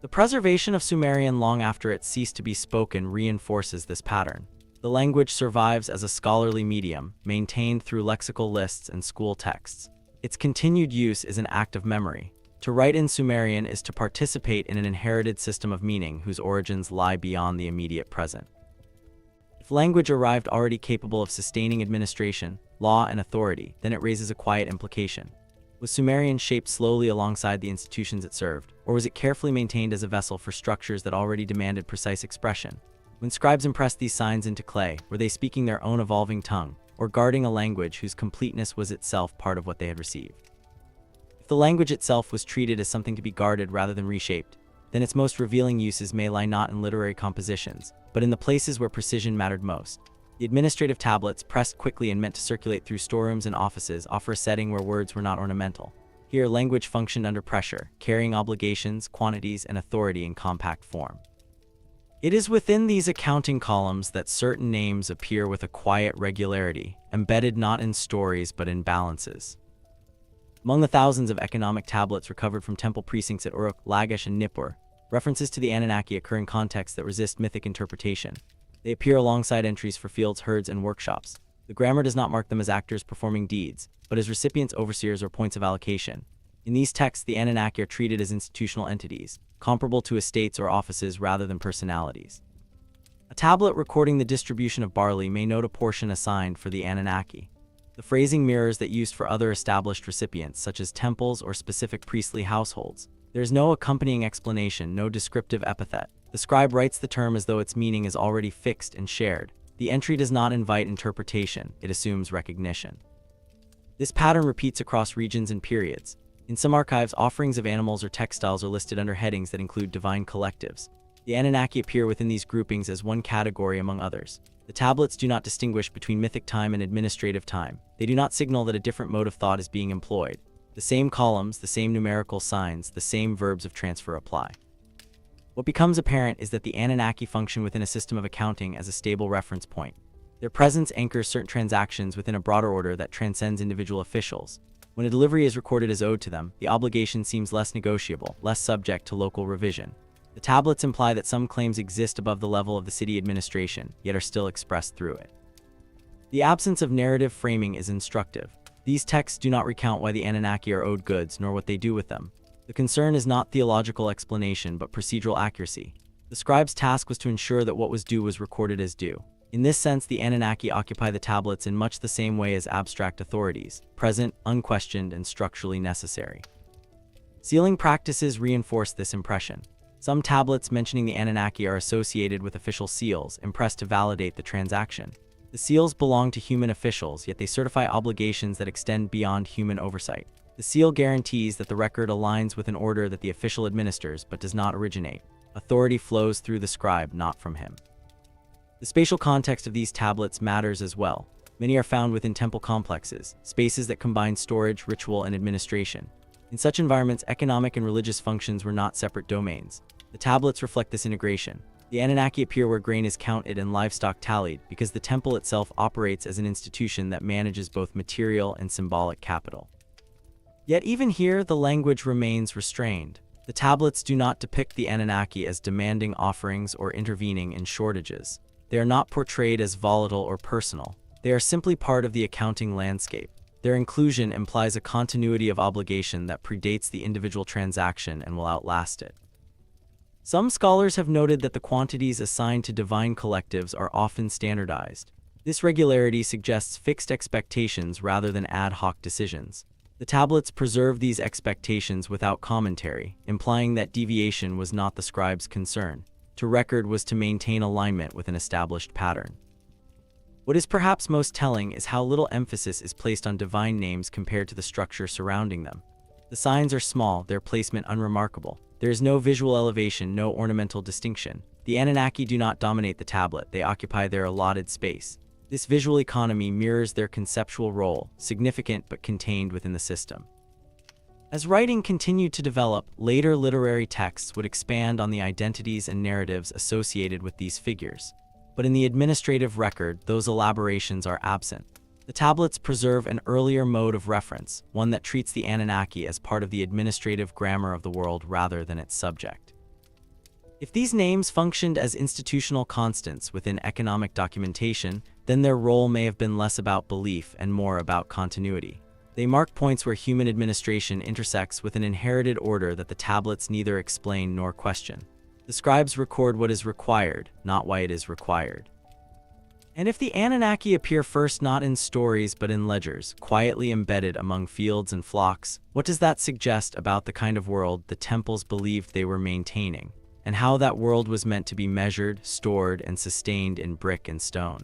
The preservation of Sumerian long after it ceased to be spoken reinforces this pattern. The language survives as a scholarly medium, maintained through lexical lists and school texts. Its continued use is an act of memory. To write in Sumerian is to participate in an inherited system of meaning whose origins lie beyond the immediate present. If language arrived already capable of sustaining administration, law, and authority, then it raises a quiet implication. Was Sumerian shaped slowly alongside the institutions it served, or was it carefully maintained as a vessel for structures that already demanded precise expression? When scribes impressed these signs into clay, were they speaking their own evolving tongue, or guarding a language whose completeness was itself part of what they had received? If the language itself was treated as something to be guarded rather than reshaped, then its most revealing uses may lie not in literary compositions, but in the places where precision mattered most. The administrative tablets, pressed quickly and meant to circulate through storerooms and offices, offer a setting where words were not ornamental. Here, language functioned under pressure, carrying obligations, quantities, and authority in compact form. It is within these accounting columns that certain names appear with a quiet regularity, embedded not in stories but in balances. Among the thousands of economic tablets recovered from temple precincts at Uruk, Lagash, and Nippur, references to the Anunnaki occur in contexts that resist mythic interpretation. They appear alongside entries for fields, herds, and workshops. The grammar does not mark them as actors performing deeds, but as recipients, overseers, or points of allocation. In these texts, the Anunnaki are treated as institutional entities, comparable to estates or offices rather than personalities. A tablet recording the distribution of barley may note a portion assigned for the Anunnaki. The phrasing mirrors that used for other established recipients, such as temples or specific priestly households. There is no accompanying explanation, no descriptive epithet. The scribe writes the term as though its meaning is already fixed and shared. The entry does not invite interpretation, it assumes recognition. This pattern repeats across regions and periods. In some archives, offerings of animals or textiles are listed under headings that include divine collectives. The Anunnaki appear within these groupings as one category among others. The tablets do not distinguish between mythic time and administrative time. They do not signal that a different mode of thought is being employed. The same columns, the same numerical signs, the same verbs of transfer apply. What becomes apparent is that the Anunnaki function within a system of accounting as a stable reference point. Their presence anchors certain transactions within a broader order that transcends individual officials. When a delivery is recorded as owed to them, the obligation seems less negotiable, less subject to local revision. The tablets imply that some claims exist above the level of the city administration, yet are still expressed through it. The absence of narrative framing is instructive. These texts do not recount why the Anunnaki are owed goods, nor what they do with them. The concern is not theological explanation, but procedural accuracy. The scribe's task was to ensure that what was due was recorded as due. In this sense, the Anunnaki occupy the tablets in much the same way as abstract authorities, present, unquestioned, and structurally necessary. Sealing practices reinforce this impression. Some tablets mentioning the Anunnaki are associated with official seals, impressed to validate the transaction. The seals belong to human officials, yet they certify obligations that extend beyond human oversight. The seal guarantees that the record aligns with an order that the official administers but does not originate. Authority flows through the scribe, not from him. The spatial context of these tablets matters as well. Many are found within temple complexes, spaces that combine storage, ritual, and administration. In such environments, economic and religious functions were not separate domains. The tablets reflect this integration. The Anunnaki appear where grain is counted and livestock tallied, because the temple itself operates as an institution that manages both material and symbolic capital. Yet even here, the language remains restrained. The tablets do not depict the Anunnaki as demanding offerings or intervening in shortages. They are not portrayed as volatile or personal. They are simply part of the accounting landscape. Their inclusion implies a continuity of obligation that predates the individual transaction and will outlast it. Some scholars have noted that the quantities assigned to divine collectives are often standardized. This regularity suggests fixed expectations rather than ad hoc decisions. The tablets preserve these expectations without commentary, implying that deviation was not the scribe's concern. To record was to maintain alignment with an established pattern. What is perhaps most telling is how little emphasis is placed on divine names compared to the structure surrounding them. The signs are small, their placement unremarkable. There is no visual elevation, no ornamental distinction. The Anunnaki do not dominate the tablet, they occupy their allotted space. This visual economy mirrors their conceptual role, significant but contained within the system. As writing continued to develop, later literary texts would expand on the identities and narratives associated with these figures. But in the administrative record, those elaborations are absent. The tablets preserve an earlier mode of reference, one that treats the Anunnaki as part of the administrative grammar of the world rather than its subject. If these names functioned as institutional constants within economic documentation, then their role may have been less about belief and more about continuity. They mark points where human administration intersects with an inherited order that the tablets neither explain nor question. The scribes record what is required, not why it is required. And if the Anunnaki appear first not in stories but in ledgers, quietly embedded among fields and flocks, what does that suggest about the kind of world the temples believed they were maintaining, and how that world was meant to be measured, stored, and sustained in brick and stone?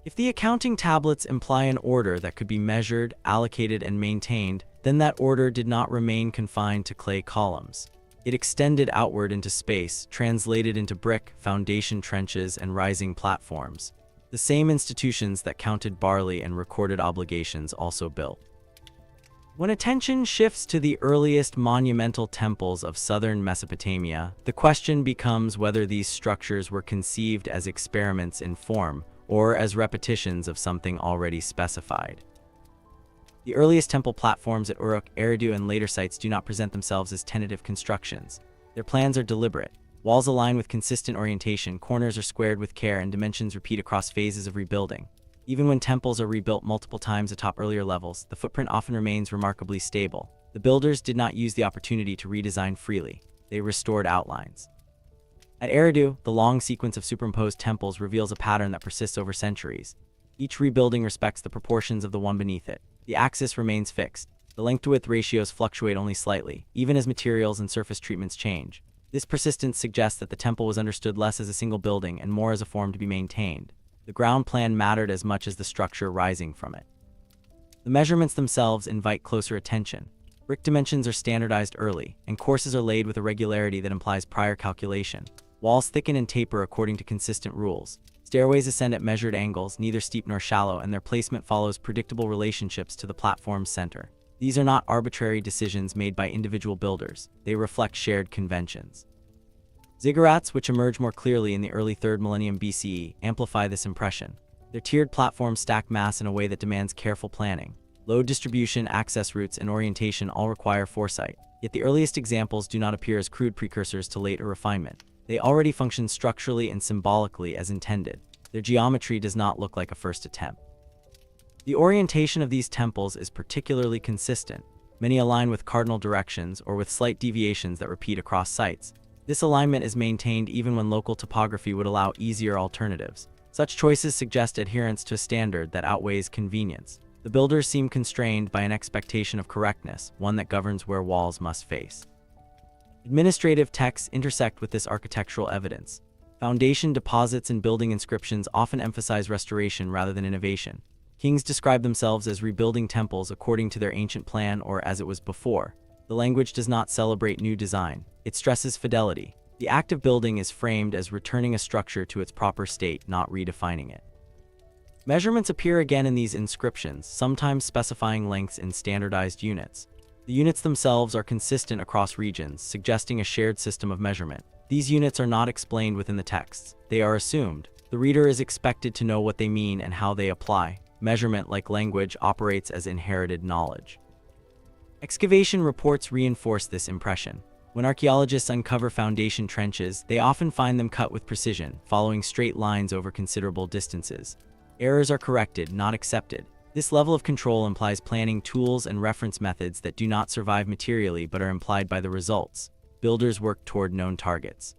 If the accounting tablets imply an order that could be measured, allocated, and maintained, then that order did not remain confined to clay columns. It extended outward into space, translated into brick, foundation trenches, and rising platforms. The same institutions that counted barley and recorded obligations also built. When attention shifts to the earliest monumental temples of southern Mesopotamia, the question becomes whether these structures were conceived as experiments in form or as repetitions of something already specified. The earliest temple platforms at Uruk, Eridu, and later sites do not present themselves as tentative constructions. Their plans are deliberate. Walls align with consistent orientation, corners are squared with care, and dimensions repeat across phases of rebuilding. Even when temples are rebuilt multiple times atop earlier levels, the footprint often remains remarkably stable. The builders did not use the opportunity to redesign freely. They restored outlines. At Eridu, the long sequence of superimposed temples reveals a pattern that persists over centuries. Each rebuilding respects the proportions of the one beneath it. The axis remains fixed. The length-to-width ratios fluctuate only slightly, even as materials and surface treatments change. This persistence suggests that the temple was understood less as a single building and more as a form to be maintained. The ground plan mattered as much as the structure rising from it. The measurements themselves invite closer attention. Brick dimensions are standardized early, and courses are laid with a regularity that implies prior calculation. Walls thicken and taper according to consistent rules. Stairways ascend at measured angles, neither steep nor shallow, and their placement follows predictable relationships to the platform's center. These are not arbitrary decisions made by individual builders. They reflect shared conventions. Ziggurats, which emerge more clearly in the early 3rd millennium BCE, amplify this impression. Their tiered platforms stack mass in a way that demands careful planning. Load distribution, access routes, and orientation all require foresight. Yet the earliest examples do not appear as crude precursors to later refinement. They already function structurally and symbolically as intended. Their geometry does not look like a first attempt. The orientation of these temples is particularly consistent. Many align with cardinal directions or with slight deviations that repeat across sites. This alignment is maintained even when local topography would allow easier alternatives. Such choices suggest adherence to a standard that outweighs convenience. The builders seem constrained by an expectation of correctness, one that governs where walls must face. Administrative texts intersect with this architectural evidence. Foundation deposits and building inscriptions often emphasize restoration rather than innovation. Kings describe themselves as rebuilding temples according to their ancient plan or as it was before. The language does not celebrate new design. It stresses fidelity. The act of building is framed as returning a structure to its proper state, not redefining it. Measurements appear again in these inscriptions, sometimes specifying lengths in standardized units. The units themselves are consistent across regions, suggesting a shared system of measurement. These units are not explained within the texts. They are assumed. The reader is expected to know what they mean and how they apply. Measurement, like language, operates as inherited knowledge. Excavation reports reinforce this impression. When archaeologists uncover foundation trenches, they often find them cut with precision, following straight lines over considerable distances. Errors are corrected, not accepted. This level of control implies planning tools and reference methods that do not survive materially but are implied by the results. Builders work toward known targets.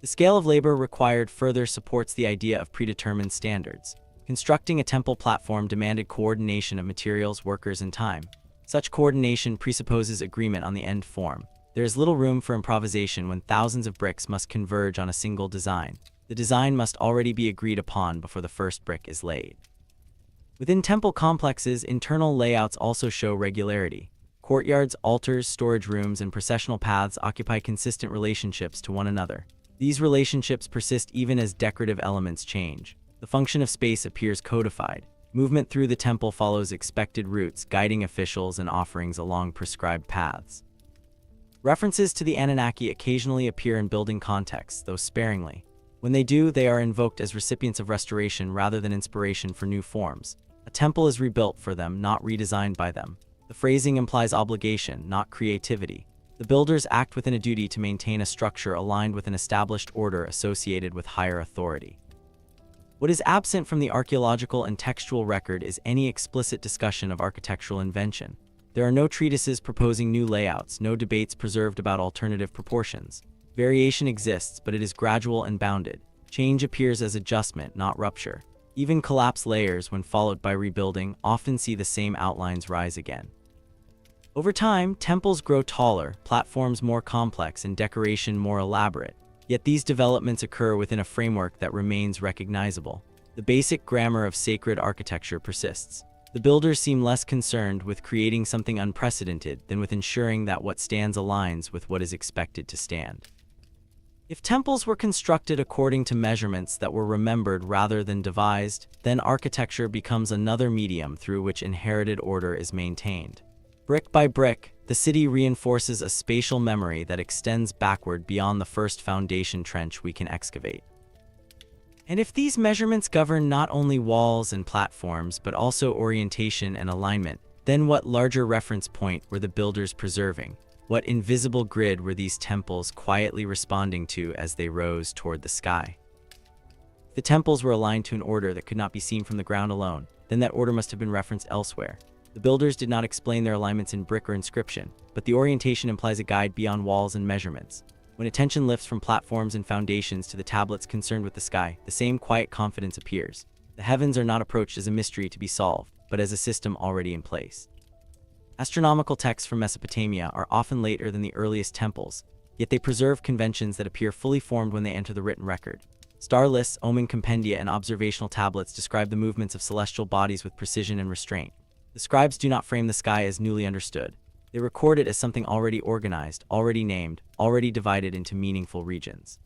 The scale of labor required further supports the idea of predetermined standards. Constructing a temple platform demanded coordination of materials, workers, and time. Such coordination presupposes agreement on the end form. There is little room for improvisation when thousands of bricks must converge on a single design. The design must already be agreed upon before the first brick is laid. Within temple complexes, internal layouts also show regularity. Courtyards, altars, storage rooms, and processional paths occupy consistent relationships to one another. These relationships persist even as decorative elements change. The function of space appears codified. Movement through the temple follows expected routes, guiding officials and offerings along prescribed paths. References to the Anunnaki occasionally appear in building contexts, though sparingly. When they do, they are invoked as recipients of restoration rather than inspiration for new forms. A temple is rebuilt for them, not redesigned by them. The phrasing implies obligation, not creativity. The builders act within a duty to maintain a structure aligned with an established order associated with higher authority. What is absent from the archaeological and textual record is any explicit discussion of architectural invention. There are no treatises proposing new layouts, no debates preserved about alternative proportions. Variation exists, but it is gradual and bounded. Change appears as adjustment, not rupture. Even collapsed layers, when followed by rebuilding, often see the same outlines rise again. Over time, temples grow taller, platforms more complex, and decoration more elaborate. Yet these developments occur within a framework that remains recognizable. The basic grammar of sacred architecture persists. The builders seem less concerned with creating something unprecedented than with ensuring that what stands aligns with what is expected to stand. If temples were constructed according to measurements that were remembered rather than devised, then architecture becomes another medium through which inherited order is maintained. Brick by brick, the city reinforces a spatial memory that extends backward beyond the first foundation trench we can excavate. And if these measurements govern not only walls and platforms but also orientation and alignment, then what larger reference point were the builders preserving? What invisible grid were these temples quietly responding to as they rose toward the sky? If the temples were aligned to an order that could not be seen from the ground alone, then that order must have been referenced elsewhere. The builders did not explain their alignments in brick or inscription, but the orientation implies a guide beyond walls and measurements. When attention lifts from platforms and foundations to the tablets concerned with the sky, the same quiet confidence appears. The heavens are not approached as a mystery to be solved, but as a system already in place. Astronomical texts from Mesopotamia are often later than the earliest temples, yet they preserve conventions that appear fully formed when they enter the written record. Star lists, omen compendia, and observational tablets describe the movements of celestial bodies with precision and restraint. The scribes do not frame the sky as newly understood. They record it as something already organized, already named, already divided into meaningful regions.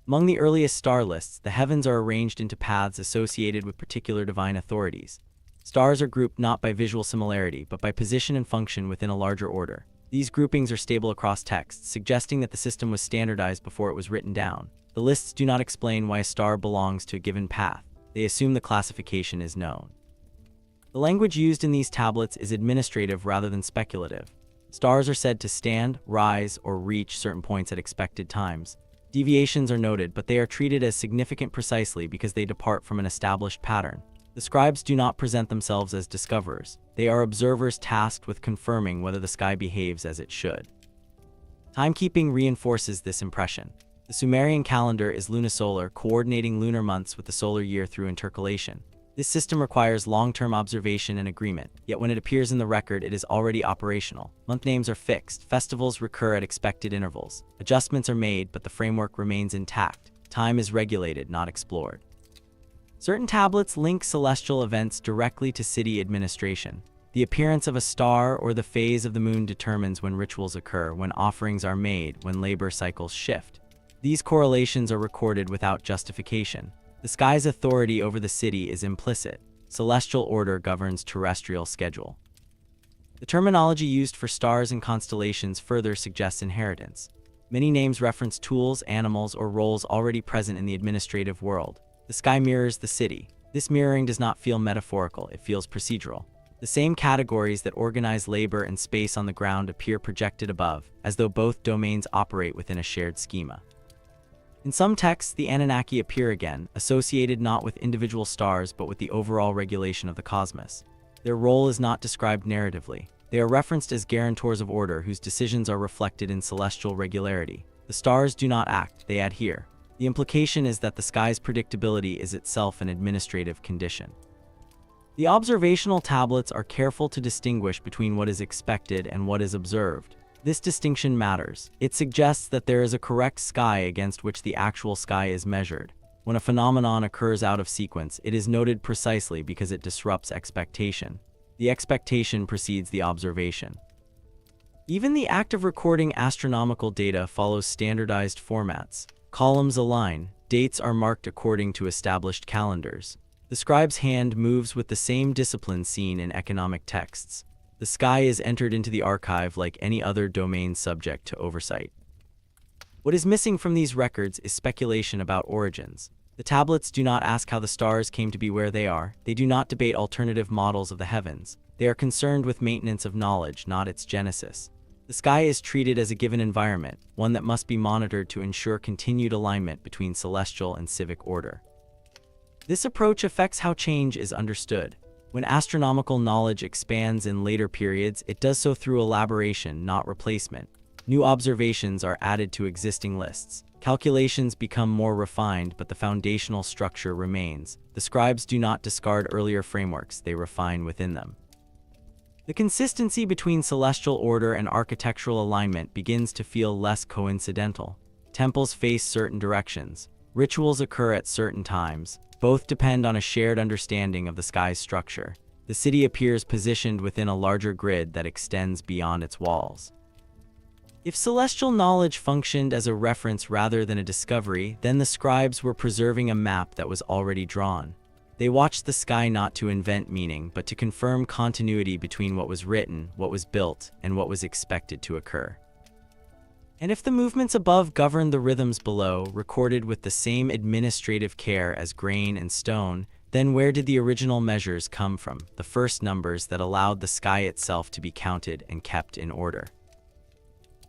Among the earliest star lists, the heavens are arranged into paths associated with particular divine authorities. Stars are grouped not by visual similarity, but by position and function within a larger order. These groupings are stable across texts, suggesting that the system was standardized before it was written down. The lists do not explain why a star belongs to a given path. They assume the classification is known. The language used in these tablets is administrative rather than speculative. Stars are said to stand, rise, or reach certain points at expected times. Deviations are noted, but they are treated as significant precisely because they depart from an established pattern. The scribes do not present themselves as discoverers. They are observers tasked with confirming whether the sky behaves as it should. Timekeeping reinforces this impression. The Sumerian calendar is lunisolar, coordinating lunar months with the solar year through intercalation. This system requires long-term observation and agreement, yet when it appears in the record, it is already operational. Month names are fixed, festivals recur at expected intervals. Adjustments are made, but the framework remains intact. Time is regulated, not explored. Certain tablets link celestial events directly to city administration. The appearance of a star or the phase of the moon determines when rituals occur, when offerings are made, when labor cycles shift. These correlations are recorded without justification. The sky's authority over the city is implicit. Celestial order governs terrestrial schedule. The terminology used for stars and constellations further suggests inheritance. Many names reference tools, animals, or roles already present in the administrative world. The sky mirrors the city. This mirroring does not feel metaphorical, it feels procedural. The same categories that organize labor and space on the ground appear projected above, as though both domains operate within a shared schema. In some texts, the Anunnaki appear again, associated not with individual stars but with the overall regulation of the cosmos. Their role is not described narratively. They are referenced as guarantors of order whose decisions are reflected in celestial regularity. The stars do not act, they adhere. The implication is that the sky's predictability is itself an administrative condition. The observational tablets are careful to distinguish between what is expected and what is observed. This distinction matters. It suggests that there is a correct sky against which the actual sky is measured. When a phenomenon occurs out of sequence, it is noted precisely because it disrupts expectation. The expectation precedes the observation. Even the act of recording astronomical data follows standardized formats. Columns align, dates are marked according to established calendars. The scribe's hand moves with the same discipline seen in economic texts. The sky is entered into the archive like any other domain subject to oversight. What is missing from these records is speculation about origins. The tablets do not ask how the stars came to be where they are. They do not debate alternative models of the heavens. They are concerned with maintenance of knowledge, not its genesis. The sky is treated as a given environment, one that must be monitored to ensure continued alignment between celestial and civic order. This approach affects how change is understood. When astronomical knowledge expands in later periods, it does so through elaboration, not replacement. New observations are added to existing lists. Calculations become more refined, but the foundational structure remains. The scribes do not discard earlier frameworks, they refine within them. The consistency between celestial order and architectural alignment begins to feel less coincidental. Temples face certain directions. Rituals occur at certain times. Both depend on a shared understanding of the sky's structure. The city appears positioned within a larger grid that extends beyond its walls. If celestial knowledge functioned as a reference rather than a discovery, then the scribes were preserving a map that was already drawn. They watched the sky not to invent meaning, but to confirm continuity between what was written, what was built, and what was expected to occur. And if the movements above governed the rhythms below, recorded with the same administrative care as grain and stone, then where did the original measures come from, the first numbers that allowed the sky itself to be counted and kept in order?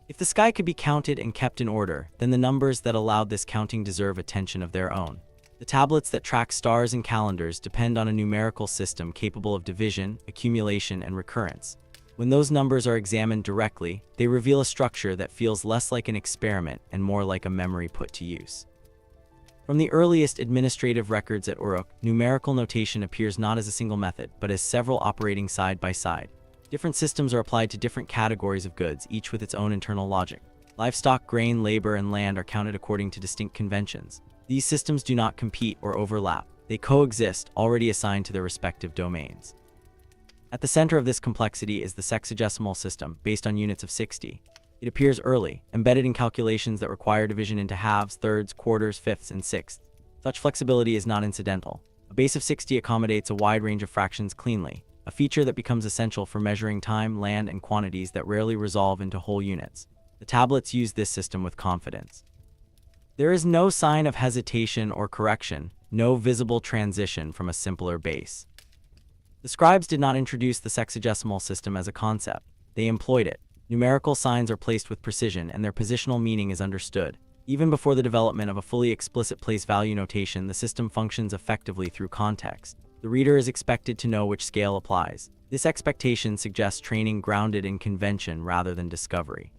If the sky could be counted and kept in order, then the numbers that allowed this counting deserve attention of their own. The tablets that track stars and calendars depend on a numerical system capable of division, accumulation, and recurrence. When those numbers are examined directly, they reveal a structure that feels less like an experiment and more like a memory put to use. From the earliest administrative records at Uruk, numerical notation appears not as a single method, but as several operating side by side. Different systems are applied to different categories of goods, each with its own internal logic. Livestock, grain, labor, and land are counted according to distinct conventions. These systems do not compete or overlap. They coexist, already assigned to their respective domains. At the center of this complexity is the sexagesimal system, based on units of 60. It appears early, embedded in calculations that require division into halves, thirds, quarters, fifths, and sixths. Such flexibility is not incidental. A base of 60 accommodates a wide range of fractions cleanly, a feature that becomes essential for measuring time, land, and quantities that rarely resolve into whole units. The tablets use this system with confidence. There is no sign of hesitation or correction, no visible transition from a simpler base. The scribes did not introduce the sexagesimal system as a concept. They employed it. Numerical signs are placed with precision, and their positional meaning is understood. Even before the development of a fully explicit place value notation, the system functions effectively through context. The reader is expected to know which scale applies. This expectation suggests training grounded in convention rather than discovery.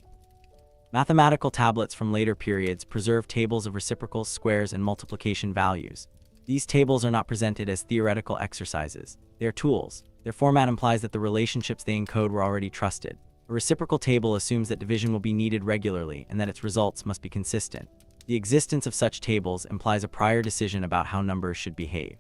Mathematical tablets from later periods preserve tables of reciprocals, squares, and multiplication values. These tables are not presented as theoretical exercises. They are tools. Their format implies that the relationships they encode were already trusted. A reciprocal table assumes that division will be needed regularly and that its results must be consistent. The existence of such tables implies a prior decision about how numbers should behave.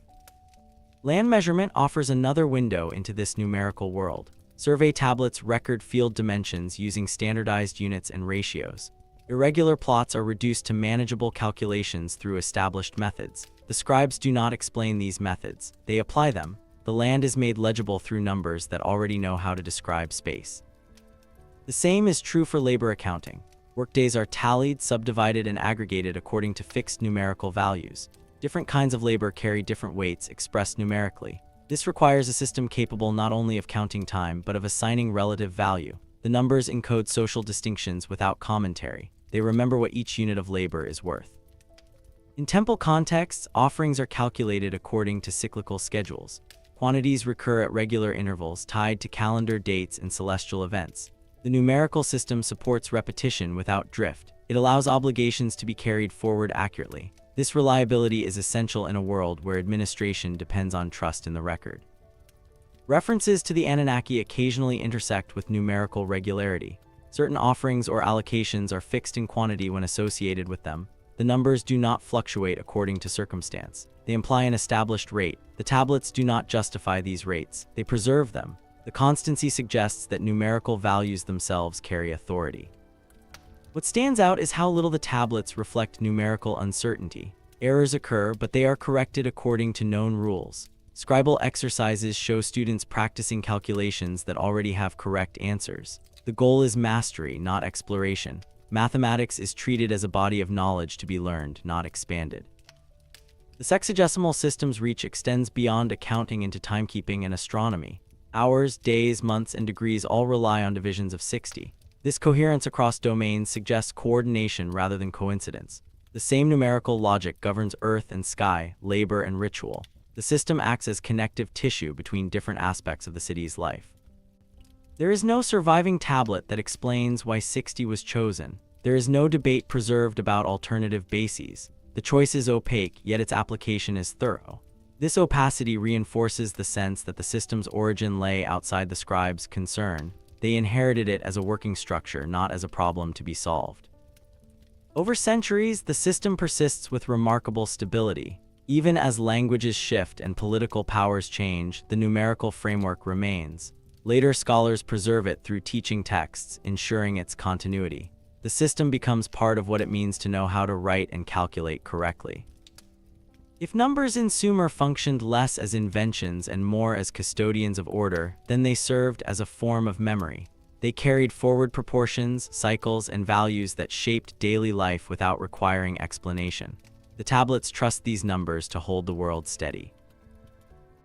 Land measurement offers another window into this numerical world. Survey tablets record field dimensions using standardized units and ratios. Irregular plots are reduced to manageable calculations through established methods. The scribes do not explain these methods, they apply them. The land is made legible through numbers that already know how to describe space. The same is true for labor accounting. Workdays are tallied, subdivided, and aggregated according to fixed numerical values. Different kinds of labor carry different weights expressed numerically. This requires a system capable not only of counting time but of assigning relative value. The numbers encode social distinctions without commentary. They remember what each unit of labor is worth. In temple contexts, offerings are calculated according to cyclical schedules. Quantities recur at regular intervals tied to calendar dates and celestial events. The numerical system supports repetition without drift. It allows obligations to be carried forward accurately. This reliability is essential in a world where administration depends on trust in the record. References to the Anunnaki occasionally intersect with numerical regularity. Certain offerings or allocations are fixed in quantity when associated with them. The numbers do not fluctuate according to circumstance. They imply an established rate. The tablets do not justify these rates. They preserve them. The constancy suggests that numerical values themselves carry authority. What stands out is how little the tablets reflect numerical uncertainty. Errors occur, but they are corrected according to known rules. Scribal exercises show students practicing calculations that already have correct answers. The goal is mastery, not exploration. Mathematics is treated as a body of knowledge to be learned, not expanded. The sexagesimal system's reach extends beyond accounting into timekeeping and astronomy. Hours, days, months, and degrees all rely on divisions of 60. This coherence across domains suggests coordination rather than coincidence. The same numerical logic governs earth and sky, labor and ritual. The system acts as connective tissue between different aspects of the city's life. There is no surviving tablet that explains why 60 was chosen. There is no debate preserved about alternative bases. The choice is opaque, yet its application is thorough. This opacity reinforces the sense that the system's origin lay outside the scribe's concern. They inherited it as a working structure, not as a problem to be solved. Over centuries, the system persists with remarkable stability. Even as languages shift and political powers change, the numerical framework remains. Later scholars preserve it through teaching texts, ensuring its continuity. The system becomes part of what it means to know how to write and calculate correctly. If numbers in Sumer functioned less as inventions and more as custodians of order, then they served as a form of memory. They carried forward proportions, cycles, and values that shaped daily life without requiring explanation. The tablets trust these numbers to hold the world steady.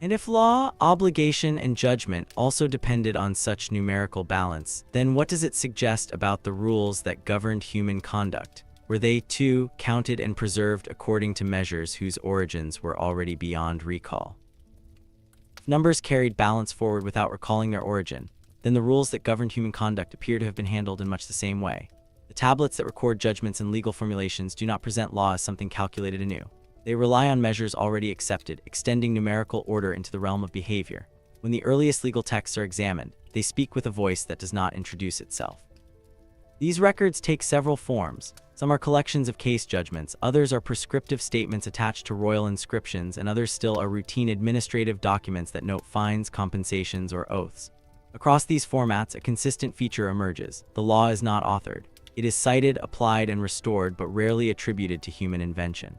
And if law, obligation, and judgment also depended on such numerical balance, then what does it suggest about the rules that governed human conduct? Were they, too, counted and preserved according to measures whose origins were already beyond recall? If numbers carried balance forward without recalling their origin, then the rules that governed human conduct appear to have been handled in much the same way. The tablets that record judgments and legal formulations do not present law as something calculated anew. They rely on measures already accepted, extending numerical order into the realm of behavior. When the earliest legal texts are examined, they speak with a voice that does not introduce itself. These records take several forms. Some are collections of case judgments, others are prescriptive statements attached to royal inscriptions, and others still are routine administrative documents that note fines, compensations, or oaths. Across these formats, a consistent feature emerges. The law is not authored. It is cited, applied, and restored, but rarely attributed to human invention.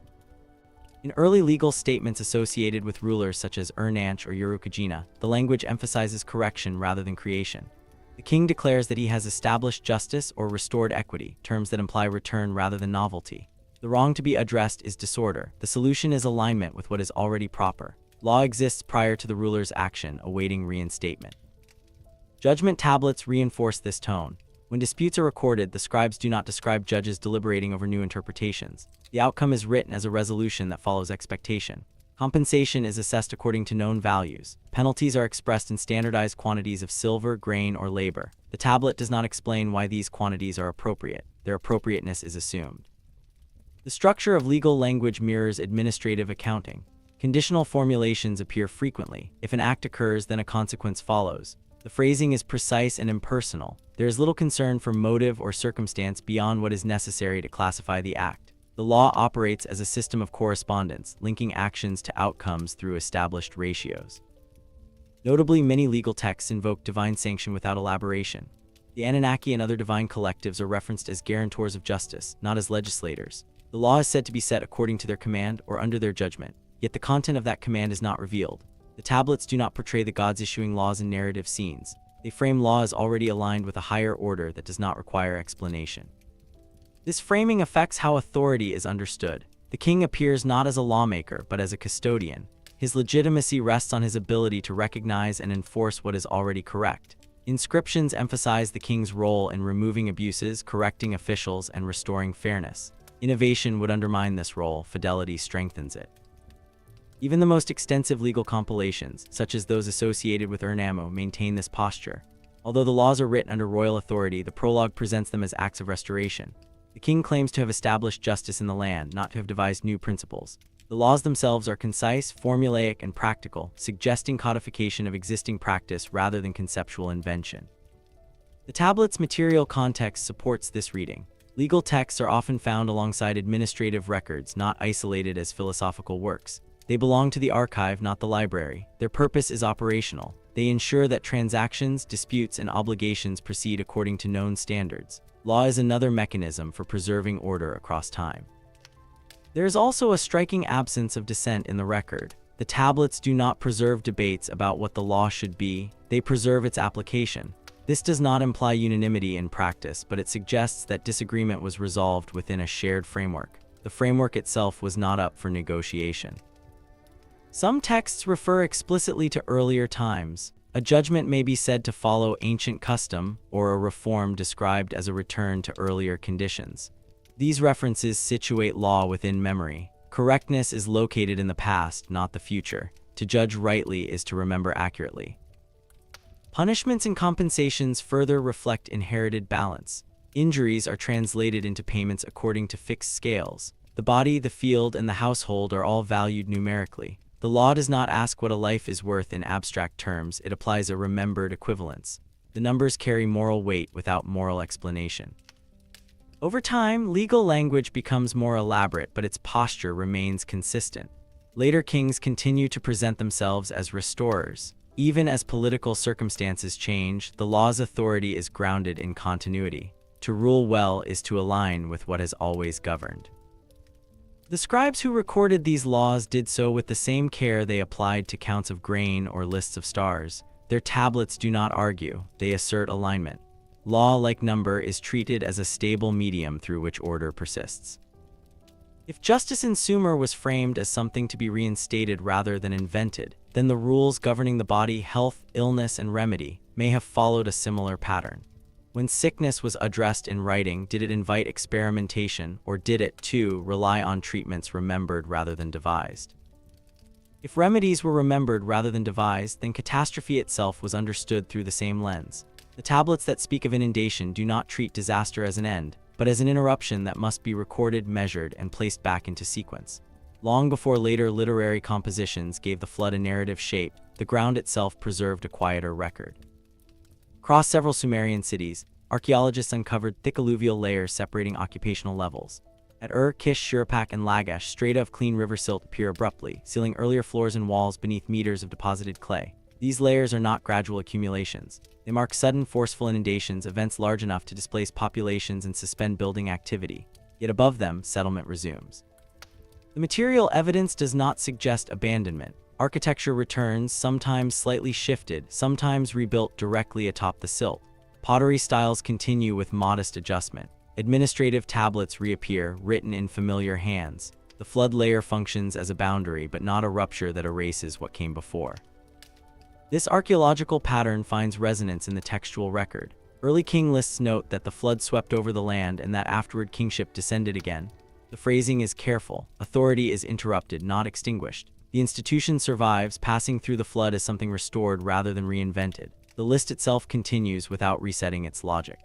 In early legal statements associated with rulers such as Ernanch or Urukagina, the language emphasizes correction rather than creation. The king declares that he has established justice or restored equity, terms that imply return rather than novelty. The wrong to be addressed is disorder. The solution is alignment with what is already proper. Law exists prior to the ruler's action, awaiting reinstatement. Judgment tablets reinforce this tone. When disputes are recorded, the scribes do not describe judges deliberating over new interpretations. The outcome is written as a resolution that follows expectation. Compensation is assessed according to known values. Penalties are expressed in standardized quantities of silver, grain, or labor. The tablet does not explain why these quantities are appropriate. Their appropriateness is assumed. The structure of legal language mirrors administrative accounting. Conditional formulations appear frequently. If an act occurs, then a consequence follows. The phrasing is precise and impersonal. There is little concern for motive or circumstance beyond what is necessary to classify the act. The law operates as a system of correspondence, linking actions to outcomes through established ratios. Notably, many legal texts invoke divine sanction without elaboration. The Anunnaki and other divine collectives are referenced as guarantors of justice, not as legislators. The law is said to be set according to their command or under their judgment, yet the content of that command is not revealed. The tablets do not portray the gods issuing laws in narrative scenes. They frame law as already aligned with a higher order that does not require explanation. This framing affects how authority is understood. The king appears not as a lawmaker, but as a custodian. His legitimacy rests on his ability to recognize and enforce what is already correct. Inscriptions emphasize the king's role in removing abuses, correcting officials, and restoring fairness. Innovation would undermine this role, fidelity strengthens it. Even the most extensive legal compilations, such as those associated with Urnammu, maintain this posture. Although the laws are written under royal authority, the prologue presents them as acts of restoration. The king claims to have established justice in the land, not to have devised new principles. The laws themselves are concise, formulaic, and practical, suggesting codification of existing practice rather than conceptual invention. The tablet's material context supports this reading. Legal texts are often found alongside administrative records, not isolated as philosophical works. They belong to the archive, not the library. Their purpose is operational. They ensure that transactions, disputes, and obligations proceed according to known standards. Law is another mechanism for preserving order across time. There is also a striking absence of dissent in the record. The tablets do not preserve debates about what the law should be, they preserve its application. This does not imply unanimity in practice, but it suggests that disagreement was resolved within a shared framework. The framework itself was not up for negotiation. Some texts refer explicitly to earlier times. A judgment may be said to follow ancient custom, or a reform described as a return to earlier conditions. These references situate law within memory. Correctness is located in the past, not the future. To judge rightly is to remember accurately. Punishments and compensations further reflect inherited balance. Injuries are translated into payments according to fixed scales. The body, the field, and the household are all valued numerically. The law does not ask what a life is worth in abstract terms, it applies a remembered equivalence. The numbers carry moral weight without moral explanation. Over time, legal language becomes more elaborate, but its posture remains consistent. Later kings continue to present themselves as restorers. Even as political circumstances change, the law's authority is grounded in continuity. To rule well is to align with what has always governed. The scribes who recorded these laws did so with the same care they applied to counts of grain or lists of stars. Their tablets do not argue, they assert alignment. Law, like number, is treated as a stable medium through which order persists. If justice in Sumer was framed as something to be reinstated rather than invented, then the rules governing the body, health, illness, and remedy may have followed a similar pattern. When sickness was addressed in writing, did it invite experimentation, or did it, too, rely on treatments remembered rather than devised? If remedies were remembered rather than devised, then catastrophe itself was understood through the same lens. The tablets that speak of inundation do not treat disaster as an end, but as an interruption that must be recorded, measured, and placed back into sequence. Long before later literary compositions gave the flood a narrative shape, the ground itself preserved a quieter record. Across several Sumerian cities, archaeologists uncovered thick alluvial layers separating occupational levels. At Ur, Kish, Shuruppak, and Lagash, strata of clean river silt appear abruptly, sealing earlier floors and walls beneath meters of deposited clay. These layers are not gradual accumulations. They mark sudden, forceful inundations, events large enough to displace populations and suspend building activity. Yet above them, settlement resumes. The material evidence does not suggest abandonment. Architecture returns, sometimes slightly shifted, sometimes rebuilt directly atop the silt. Pottery styles continue with modest adjustment. Administrative tablets reappear, written in familiar hands. The flood layer functions as a boundary, but not a rupture that erases what came before. This archaeological pattern finds resonance in the textual record. Early king lists note that the flood swept over the land and that afterward kingship descended again. The phrasing is careful. Authority is interrupted, not extinguished. The institution survives, passing through the flood as something restored rather than reinvented. The list itself continues without resetting its logic.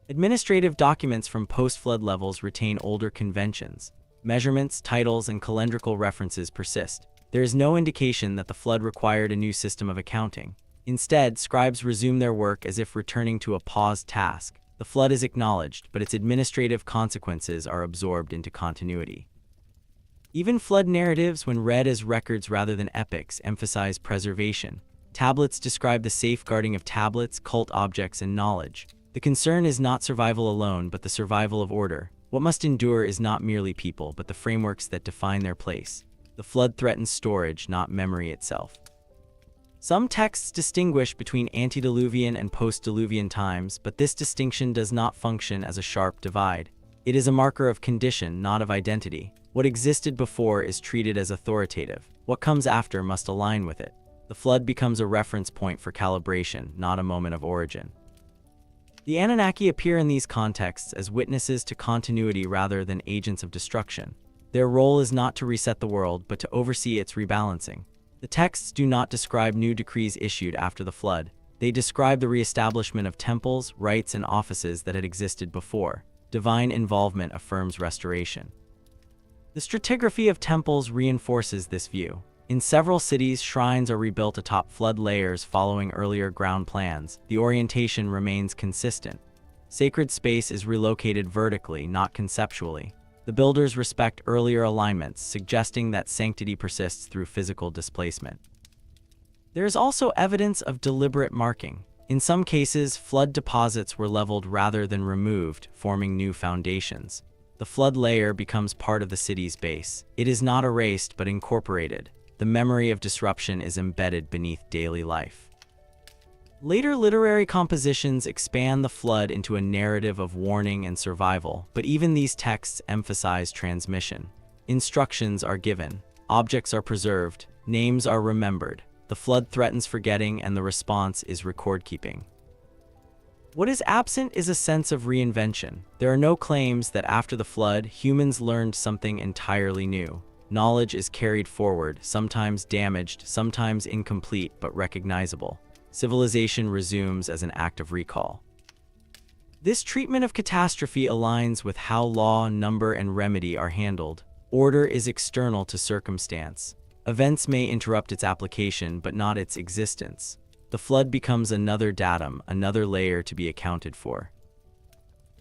Administrative documents from post-flood levels retain older conventions. Measurements, titles, and calendrical references persist. There is no indication that the flood required a new system of accounting. Instead, scribes resume their work as if returning to a paused task. The flood is acknowledged, but its administrative consequences are absorbed into continuity. Even flood narratives, when read as records rather than epics, emphasize preservation. Tablets describe the safeguarding of tablets, cult objects, and knowledge. The concern is not survival alone, but the survival of order. What must endure is not merely people, but the frameworks that define their place. The flood threatens storage, not memory itself. Some texts distinguish between antediluvian and post-diluvian times, but this distinction does not function as a sharp divide. It is a marker of condition, not of identity. What existed before is treated as authoritative. What comes after must align with it. The flood becomes a reference point for calibration, not a moment of origin. The Anunnaki appear in these contexts as witnesses to continuity rather than agents of destruction. Their role is not to reset the world, but to oversee its rebalancing. The texts do not describe new decrees issued after the flood. They describe the reestablishment of temples, rites, and offices that had existed before. Divine involvement affirms restoration. The stratigraphy of temples reinforces this view. In several cities, shrines are rebuilt atop flood layers following earlier ground plans. The orientation remains consistent. Sacred space is relocated vertically, not conceptually. The builders respect earlier alignments, suggesting that sanctity persists through physical displacement. There is also evidence of deliberate marking. In some cases, flood deposits were leveled rather than removed, forming new foundations. The flood layer becomes part of the city's base. It is not erased, but incorporated. The memory of disruption is embedded beneath daily life. Later literary compositions expand the flood into a narrative of warning and survival, but even these texts emphasize transmission. Instructions are given, objects are preserved, names are remembered. The flood threatens forgetting, and the response is record-keeping. What is absent is a sense of reinvention. There are no claims that after the flood, humans learned something entirely new. Knowledge is carried forward, sometimes damaged, sometimes incomplete, but recognizable. Civilization resumes as an act of recall. This treatment of catastrophe aligns with how law, number, and remedy are handled. Order is external to circumstance. Events may interrupt its application, but not its existence. The flood becomes another datum, another layer to be accounted for.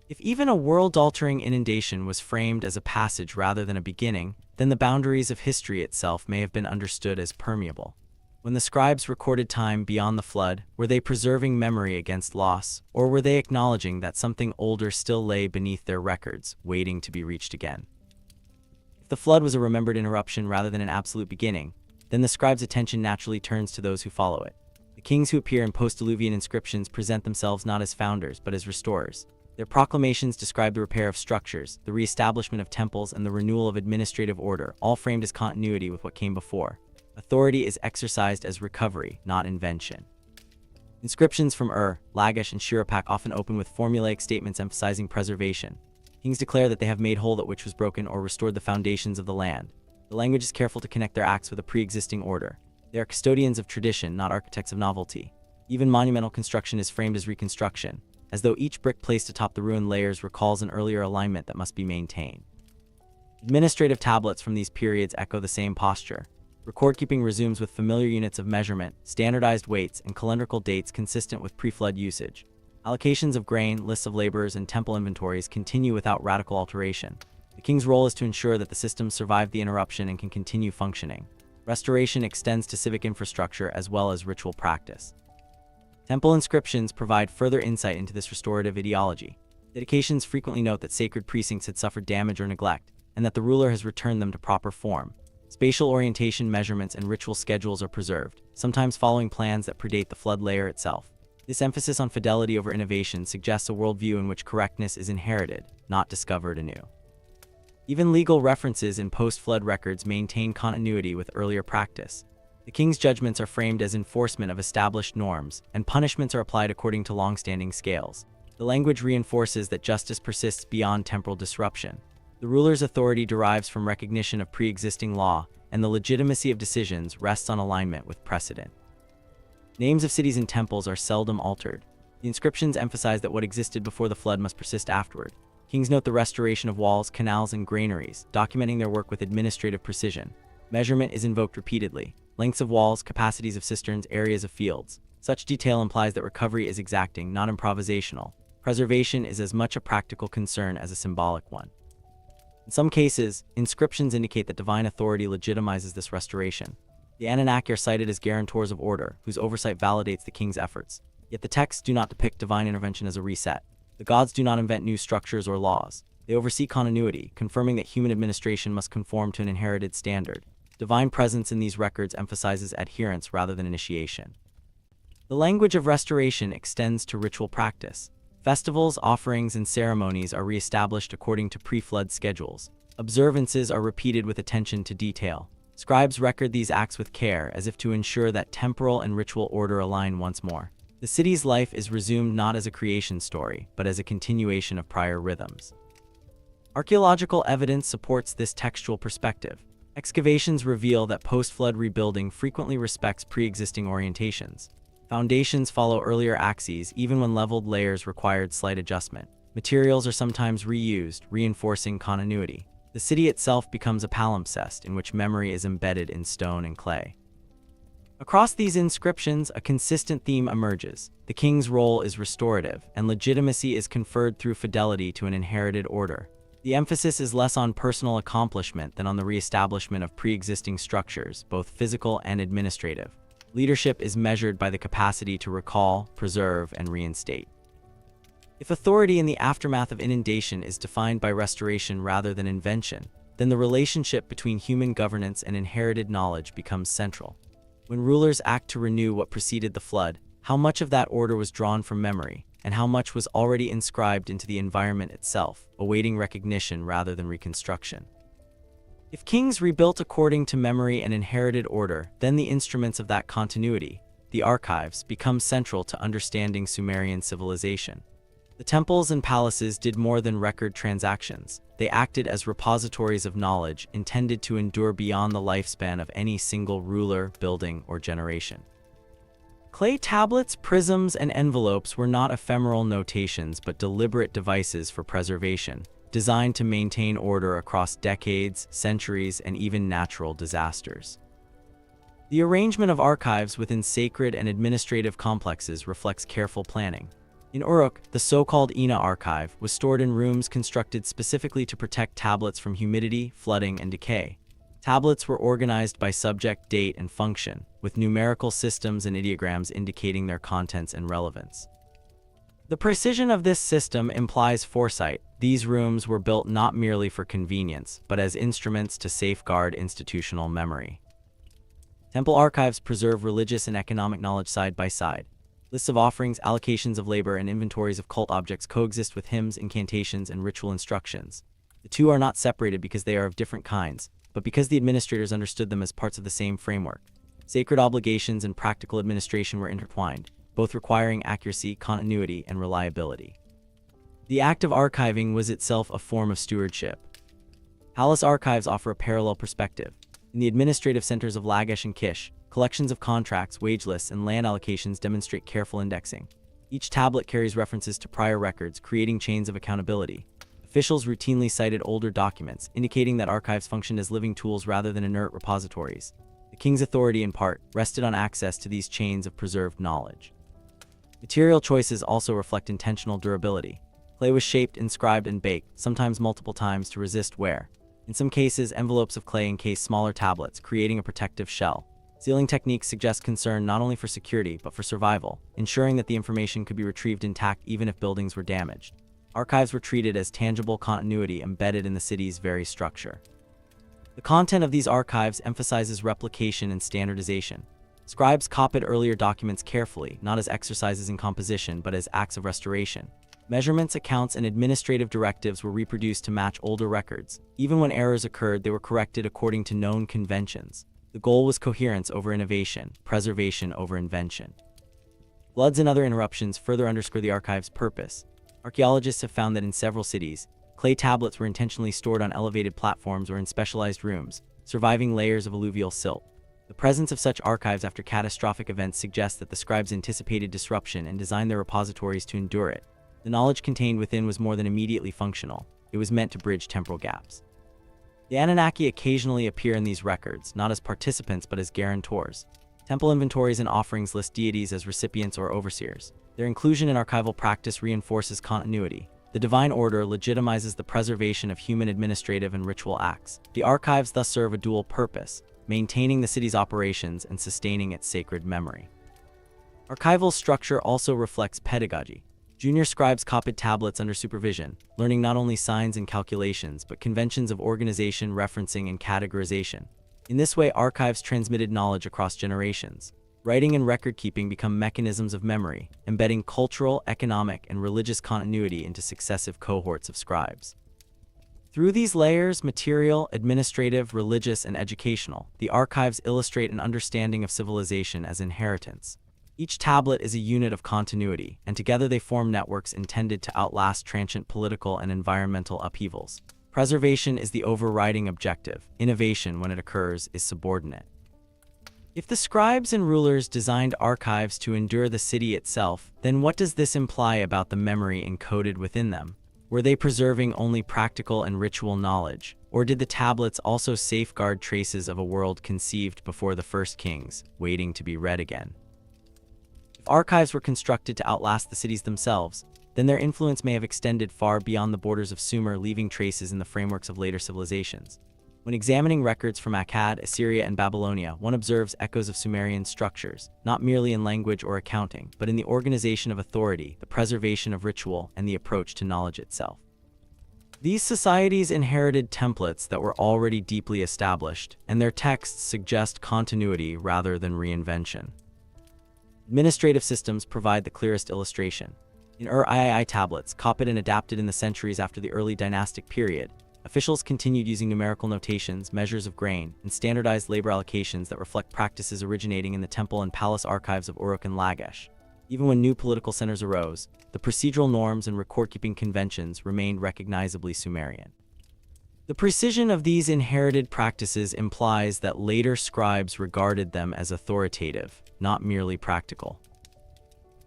If even a world-altering inundation was framed as a passage rather than a beginning, then the boundaries of history itself may have been understood as permeable. When the scribes recorded time beyond the flood, were they preserving memory against loss, or were they acknowledging that something older still lay beneath their records, waiting to be reached again? If the flood was a remembered interruption rather than an absolute beginning, then the scribes' attention naturally turns to those who follow it. The kings who appear in post-diluvian inscriptions present themselves not as founders, but as restorers. Their proclamations describe the repair of structures, the re-establishment of temples, and the renewal of administrative order, all framed as continuity with what came before. Authority is exercised as recovery, not invention. Inscriptions from Lagash, and Shiropak often open with formulaic statements emphasizing preservation. Kings declare that they have made whole that which was broken or restored the foundations of the land. The language is careful to connect their acts with a pre-existing order. They are custodians of tradition, not architects of novelty. Even monumental construction is framed as reconstruction, as though each brick placed atop the ruined layers recalls an earlier alignment that must be maintained. Administrative tablets from these periods echo the same posture. Record-keeping resumes with familiar units of measurement, standardized weights, and calendrical dates consistent with pre-flood usage. Allocations of grain, lists of laborers, and temple inventories continue without radical alteration. The king's role is to ensure that the systems survive the interruption and can continue functioning. Restoration extends to civic infrastructure as well as ritual practice. Temple inscriptions provide further insight into this restorative ideology. Dedications frequently note that sacred precincts had suffered damage or neglect, and that the ruler has returned them to proper form. Spatial orientation measurements and ritual schedules are preserved, sometimes following plans that predate the flood layer itself. This emphasis on fidelity over innovation suggests a worldview in which correctness is inherited, not discovered anew. Even legal references in post-flood records maintain continuity with earlier practice. The king's judgments are framed as enforcement of established norms, and punishments are applied according to long-standing scales. The language reinforces that justice persists beyond temporal disruption. The ruler's authority derives from recognition of pre-existing law, and the legitimacy of decisions rests on alignment with precedent. Names of cities and temples are seldom altered. The inscriptions emphasize that what existed before the flood must persist afterward. Kings note the restoration of walls, canals, and granaries, documenting their work with administrative precision. Measurement is invoked repeatedly. Lengths of walls, capacities of cisterns, areas of fields. Such detail implies that recovery is exacting, not improvisational. Preservation is as much a practical concern as a symbolic one. In some cases, inscriptions indicate that divine authority legitimizes this restoration. The Anunnaki are cited as guarantors of order, whose oversight validates the king's efforts. Yet the texts do not depict divine intervention as a reset. The gods do not invent new structures or laws. They oversee continuity, confirming that human administration must conform to an inherited standard. Divine presence in these records emphasizes adherence rather than initiation. The language of restoration extends to ritual practice. Festivals, offerings, and ceremonies are reestablished according to pre-flood schedules. Observances are repeated with attention to detail. Scribes record these acts with care, as if to ensure that temporal and ritual order align once more. The city's life is resumed not as a creation story, but as a continuation of prior rhythms. Archaeological evidence supports this textual perspective. Excavations reveal that post-flood rebuilding frequently respects pre-existing orientations. Foundations follow earlier axes even when leveled layers required slight adjustment. Materials are sometimes reused, reinforcing continuity. The city itself becomes a palimpsest in which memory is embedded in stone and clay. Across these inscriptions, a consistent theme emerges. The king's role is restorative, and legitimacy is conferred through fidelity to an inherited order. The emphasis is less on personal accomplishment than on the reestablishment of pre-existing structures, both physical and administrative. Leadership is measured by the capacity to recall, preserve, and reinstate. If authority in the aftermath of inundation is defined by restoration rather than invention, then the relationship between human governance and inherited knowledge becomes central. When rulers act to renew what preceded the flood, how much of that order was drawn from memory, and how much was already inscribed into the environment itself, awaiting recognition rather than reconstruction? If kings rebuilt according to memory and inherited order, then the instruments of that continuity, the archives, become central to understanding Sumerian civilization. The temples and palaces did more than record transactions. They acted as repositories of knowledge intended to endure beyond the lifespan of any single ruler, building, or generation. Clay tablets, prisms, and envelopes were not ephemeral notations but deliberate devices for preservation, designed to maintain order across decades, centuries, and even natural disasters. The arrangement of archives within sacred and administrative complexes reflects careful planning. In Uruk, the so-called Ina archive was stored in rooms constructed specifically to protect tablets from humidity, flooding, and decay. Tablets were organized by subject, date, and function, with numerical systems and ideograms indicating their contents and relevance. The precision of this system implies foresight. These rooms were built not merely for convenience, but as instruments to safeguard institutional memory. Temple archives preserve religious and economic knowledge side by side. Lists of offerings, allocations of labor, and inventories of cult objects coexist with hymns, incantations, and ritual instructions. The two are not separated because they are of different kinds, but because the administrators understood them as parts of the same framework. Sacred obligations and practical administration were intertwined, both requiring accuracy, continuity, and reliability. The act of archiving was itself a form of stewardship. Palace archives offer a parallel perspective. In the administrative centers of Lagash and Kish, collections of contracts, wage lists, and land allocations demonstrate careful indexing. Each tablet carries references to prior records, creating chains of accountability. Officials routinely cited older documents, indicating that archives functioned as living tools rather than inert repositories. The king's authority, in part, rested on access to these chains of preserved knowledge. Material choices also reflect intentional durability. Clay was shaped, inscribed, and baked, sometimes multiple times to resist wear. In some cases, envelopes of clay encase smaller tablets, creating a protective shell. Sealing techniques suggest concern not only for security, but for survival, ensuring that the information could be retrieved intact even if buildings were damaged. Archives were treated as tangible continuity embedded in the city's very structure. The content of these archives emphasizes replication and standardization. Scribes copied earlier documents carefully, not as exercises in composition, but as acts of restoration. Measurements, accounts, and administrative directives were reproduced to match older records. Even when errors occurred, they were corrected according to known conventions. The goal was coherence over innovation, preservation over invention. Floods and other interruptions further underscore the archive's purpose. Archaeologists have found that in several cities, Clay tablets were intentionally stored on elevated platforms or in specialized rooms, surviving layers of alluvial silt. The presence of such archives after catastrophic events suggests that the scribes anticipated disruption and designed their repositories to endure it. The knowledge contained within was more than immediately functional. It was meant to bridge temporal gaps. The Anunnaki occasionally appear in these records, not as participants but as guarantors. Temple inventories and offerings list deities as recipients or overseers. Their inclusion in archival practice reinforces continuity. The divine order legitimizes the preservation of human administrative and ritual acts. The archives thus serve a dual purpose, maintaining the city's operations and sustaining its sacred memory. Archival structure also reflects pedagogy. Junior scribes copied tablets under supervision, learning not only signs and calculations, but conventions of organization, referencing, and categorization. In this way, archives transmitted knowledge across generations. Writing and record-keeping become mechanisms of memory, embedding cultural, economic, and religious continuity into successive cohorts of scribes. Through these layers, material, administrative, religious, and educational, the archives illustrate an understanding of civilization as inheritance. Each tablet is a unit of continuity, and together they form networks intended to outlast transient political and environmental upheavals. Preservation is the overriding objective. Innovation, when it occurs, is subordinate. If the scribes and rulers designed archives to endure the city itself, then what does this imply about the memory encoded within them? Were they preserving only practical and ritual knowledge, or did the tablets also safeguard traces of a world conceived before the first kings, waiting to be read again? If archives were constructed to outlast the cities themselves, then their influence may have extended far beyond the borders of Sumer, leaving traces in the frameworks of later civilizations. When examining records from Akkad, Assyria, and Babylonia, one observes echoes of Sumerian structures, not merely in language or accounting, but in the organization of authority, the preservation of ritual, and the approach to knowledge itself. These societies inherited templates that were already deeply established, and their texts suggest continuity rather than reinvention. Administrative systems provide the clearest illustration. In Ur-II tablets, copied and adapted in the centuries after the early dynastic period, officials continued using numerical notations, measures of grain, and standardized labor allocations that reflect practices originating in the temple and palace archives of Uruk and Lagash. Even when new political centers arose, the procedural norms and record-keeping conventions remained recognizably Sumerian. The precision of these inherited practices implies that later scribes regarded them as authoritative, not merely practical.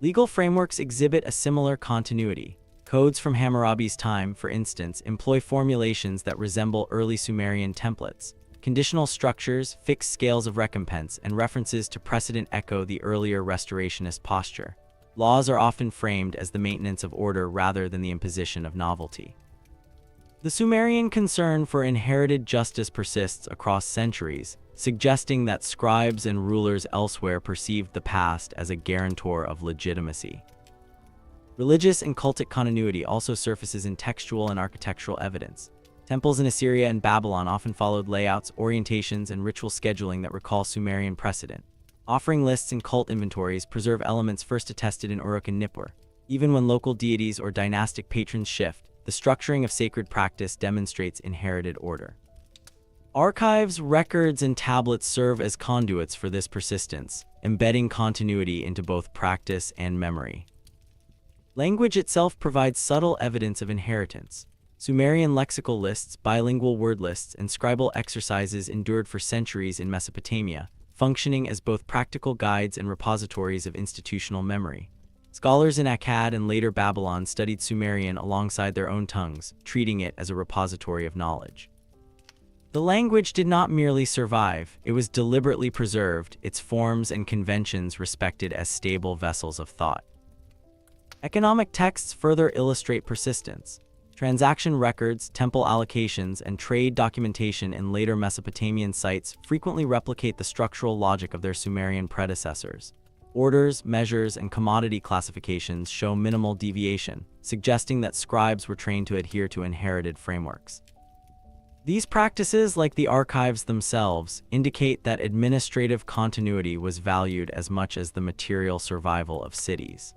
Legal frameworks exhibit a similar continuity. Codes from Hammurabi's time, for instance, employ formulations that resemble early Sumerian templates. Conditional structures, fixed scales of recompense, and references to precedent echo the earlier restorationist posture. Laws are often framed as the maintenance of order rather than the imposition of novelty. The Sumerian concern for inherited justice persists across centuries, suggesting that scribes and rulers elsewhere perceived the past as a guarantor of legitimacy. Religious and cultic continuity also surfaces in textual and architectural evidence. Temples in Assyria and Babylon often followed layouts, orientations, and ritual scheduling that recall Sumerian precedent. Offering lists and cult inventories preserve elements first attested in Uruk and Nippur. Even when local deities or dynastic patrons shift, the structuring of sacred practice demonstrates inherited order. Archives, records, and tablets serve as conduits for this persistence, embedding continuity into both practice and memory. Language itself provides subtle evidence of inheritance. Sumerian lexical lists, bilingual word lists, and scribal exercises endured for centuries in Mesopotamia, functioning as both practical guides and repositories of institutional memory. Scholars in Akkad and later Babylon studied Sumerian alongside their own tongues, treating it as a repository of knowledge. The language did not merely survive, it was deliberately preserved, its forms and conventions respected as stable vessels of thought. Economic texts further illustrate persistence. Transaction records, temple allocations, and trade documentation in later Mesopotamian sites frequently replicate the structural logic of their Sumerian predecessors. Orders, measures, and commodity classifications show minimal deviation, suggesting that scribes were trained to adhere to inherited frameworks. These practices, like the archives themselves, indicate that administrative continuity was valued as much as the material survival of cities.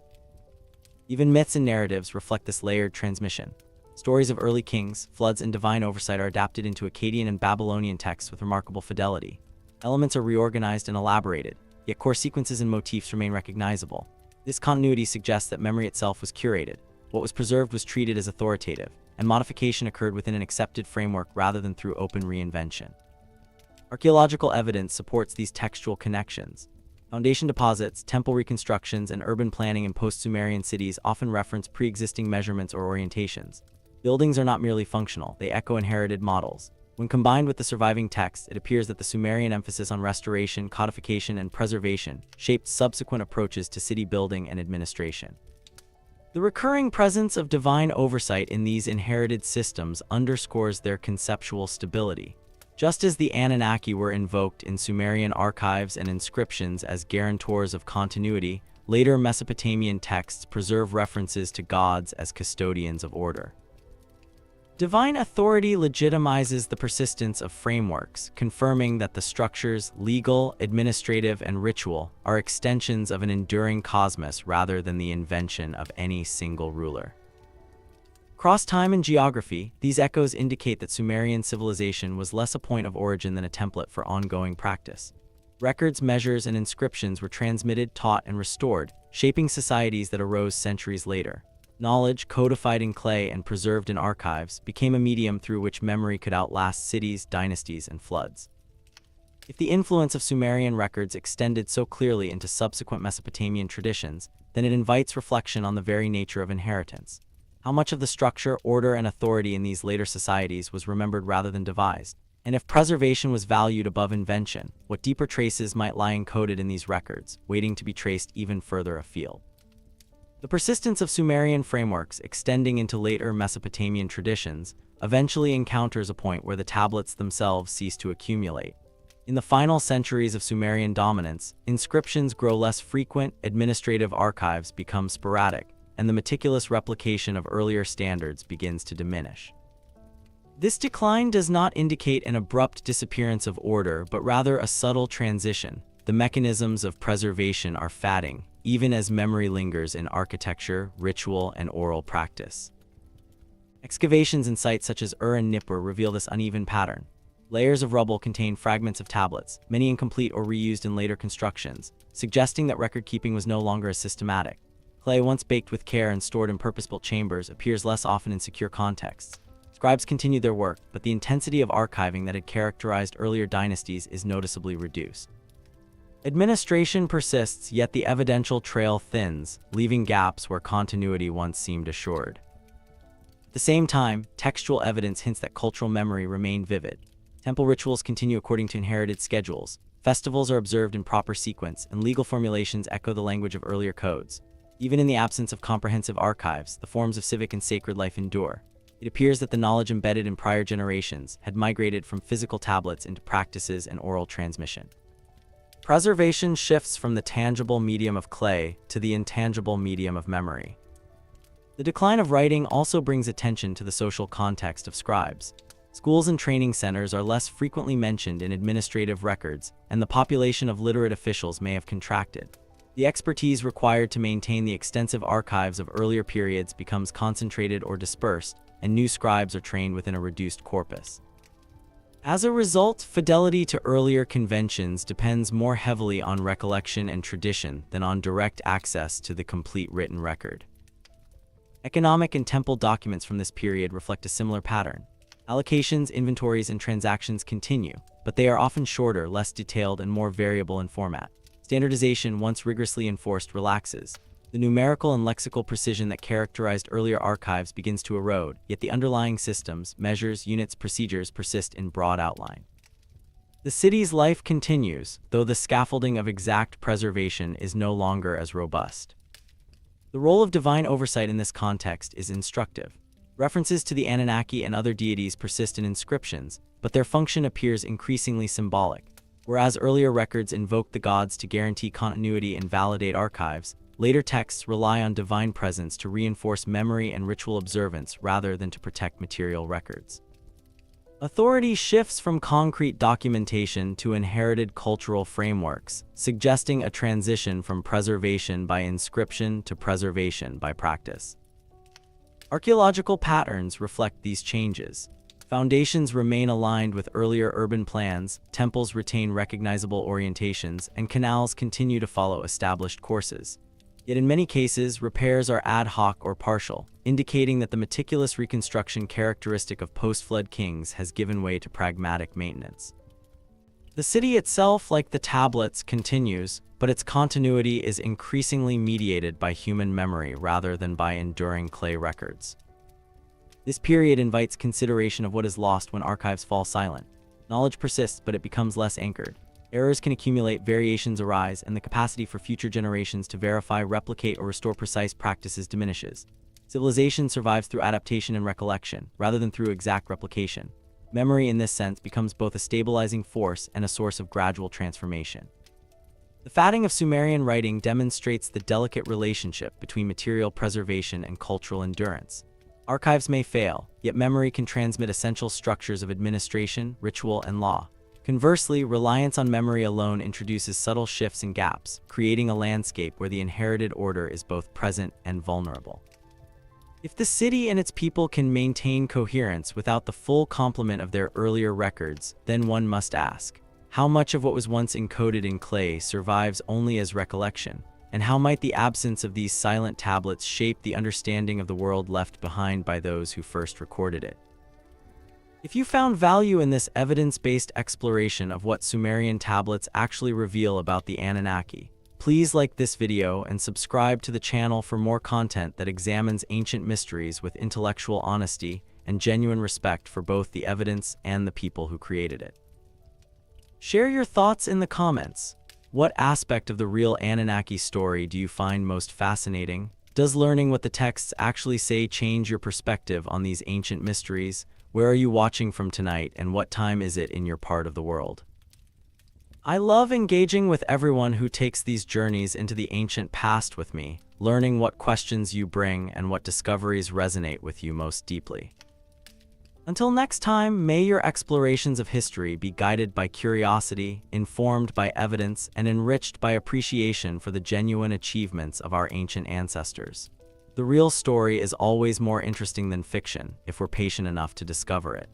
Even myths and narratives reflect this layered transmission. Stories of early kings, floods, and divine oversight are adapted into Akkadian and Babylonian texts with remarkable fidelity. Elements are reorganized and elaborated, yet core sequences and motifs remain recognizable. This continuity suggests that memory itself was curated. What was preserved was treated as authoritative, and modification occurred within an accepted framework rather than through open reinvention. Archaeological evidence supports these textual connections. Foundation deposits, temple reconstructions, and urban planning in post-Sumerian cities often reference pre-existing measurements or orientations. Buildings are not merely functional, they echo inherited models. When combined with the surviving text, it appears that the Sumerian emphasis on restoration, codification, and preservation shaped subsequent approaches to city building and administration. The recurring presence of divine oversight in these inherited systems underscores their conceptual stability. Just as the Anunnaki were invoked in Sumerian archives and inscriptions as guarantors of continuity, later Mesopotamian texts preserve references to gods as custodians of order. Divine authority legitimizes the persistence of frameworks, confirming that the structures, legal, administrative, and ritual, are extensions of an enduring cosmos rather than the invention of any single ruler. Across time and geography, these echoes indicate that Sumerian civilization was less a point of origin than a template for ongoing practice. Records, measures, and inscriptions were transmitted, taught, and restored, shaping societies that arose centuries later. Knowledge, codified in clay and preserved in archives, became a medium through which memory could outlast cities, dynasties, and floods. If the influence of Sumerian records extended so clearly into subsequent Mesopotamian traditions, then it invites reflection on the very nature of inheritance. How much of the structure, order, and authority in these later societies was remembered rather than devised? And if preservation was valued above invention, what deeper traces might lie encoded in these records, waiting to be traced even further afield? The persistence of Sumerian frameworks extending into later Mesopotamian traditions eventually encounters a point where the tablets themselves cease to accumulate. In the final centuries of Sumerian dominance, inscriptions grow less frequent, administrative archives become sporadic, and the meticulous replication of earlier standards begins to diminish. This decline does not indicate an abrupt disappearance of order, but rather a subtle transition. The mechanisms of preservation are fading, even as memory lingers in architecture, ritual, and oral practice. Excavations in sites such as Ur and Nippur reveal this uneven pattern. Layers of rubble contain fragments of tablets, many incomplete or reused in later constructions, suggesting that record-keeping was no longer as systematic. Clay, once baked with care and stored in purpose-built chambers, appears less often in secure contexts. Scribes continue their work, but the intensity of archiving that had characterized earlier dynasties is noticeably reduced. Administration persists, yet the evidential trail thins, leaving gaps where continuity once seemed assured. At the same time, textual evidence hints that cultural memory remained vivid. Temple rituals continue according to inherited schedules, festivals are observed in proper sequence, and legal formulations echo the language of earlier codes. Even in the absence of comprehensive archives, the forms of civic and sacred life endure. It appears that the knowledge embedded in prior generations had migrated from physical tablets into practices and oral transmission. Preservation shifts from the tangible medium of clay to the intangible medium of memory. The decline of writing also brings attention to the social context of scribes. Schools and training centers are less frequently mentioned in administrative records, and the population of literate officials may have contracted. The expertise required to maintain the extensive archives of earlier periods becomes concentrated or dispersed, and new scribes are trained within a reduced corpus. As a result, fidelity to earlier conventions depends more heavily on recollection and tradition than on direct access to the complete written record. Economic and temple documents from this period reflect a similar pattern. Allocations, inventories, and transactions continue, but they are often shorter, less detailed, and more variable in format. Standardization, once rigorously enforced, relaxes. The numerical and lexical precision that characterized earlier archives begins to erode, yet the underlying systems, measures, units, procedures persist in broad outline. The city's life continues, though the scaffolding of exact preservation is no longer as robust. The role of divine oversight in this context is instructive. References to the Anunnaki and other deities persist in inscriptions, but their function appears increasingly symbolic. Whereas earlier records invoked the gods to guarantee continuity and validate archives, later texts rely on divine presence to reinforce memory and ritual observance rather than to protect material records. Authority shifts from concrete documentation to inherited cultural frameworks, suggesting a transition from preservation by inscription to preservation by practice. Archaeological patterns reflect these changes. Foundations remain aligned with earlier urban plans, temples retain recognizable orientations, and canals continue to follow established courses. Yet in many cases, repairs are ad hoc or partial, indicating that the meticulous reconstruction characteristic of post-flood kings has given way to pragmatic maintenance. The city itself, like the tablets, continues, but its continuity is increasingly mediated by human memory rather than by enduring clay records. This period invites consideration of what is lost when archives fall silent. Knowledge persists, but it becomes less anchored. Errors can accumulate, variations arise, and the capacity for future generations to verify, replicate, or restore precise practices diminishes. Civilization survives through adaptation and recollection, rather than through exact replication. Memory in this sense becomes both a stabilizing force and a source of gradual transformation. The fatting of Sumerian writing demonstrates the delicate relationship between material preservation and cultural endurance. Archives may fail, yet memory can transmit essential structures of administration, ritual, and law. Conversely, reliance on memory alone introduces subtle shifts and gaps, creating a landscape where the inherited order is both present and vulnerable. If the city and its people can maintain coherence without the full complement of their earlier records, then one must ask, how much of what was once encoded in clay survives only as recollection? And how might the absence of these silent tablets shape the understanding of the world left behind by those who first recorded it? If you found value in this evidence-based exploration of what Sumerian tablets actually reveal about the Anunnaki, please like this video and subscribe to the channel for more content that examines ancient mysteries with intellectual honesty and genuine respect for both the evidence and the people who created it. Share your thoughts in the comments. What aspect of the real Anunnaki story do you find most fascinating? Does learning what the texts actually say change your perspective on these ancient mysteries? Where are you watching from tonight, and what time is it in your part of the world? I love engaging with everyone who takes these journeys into the ancient past with me, learning what questions you bring and what discoveries resonate with you most deeply. Until next time, may your explorations of history be guided by curiosity, informed by evidence, and enriched by appreciation for the genuine achievements of our ancient ancestors. The real story is always more interesting than fiction if we're patient enough to discover it.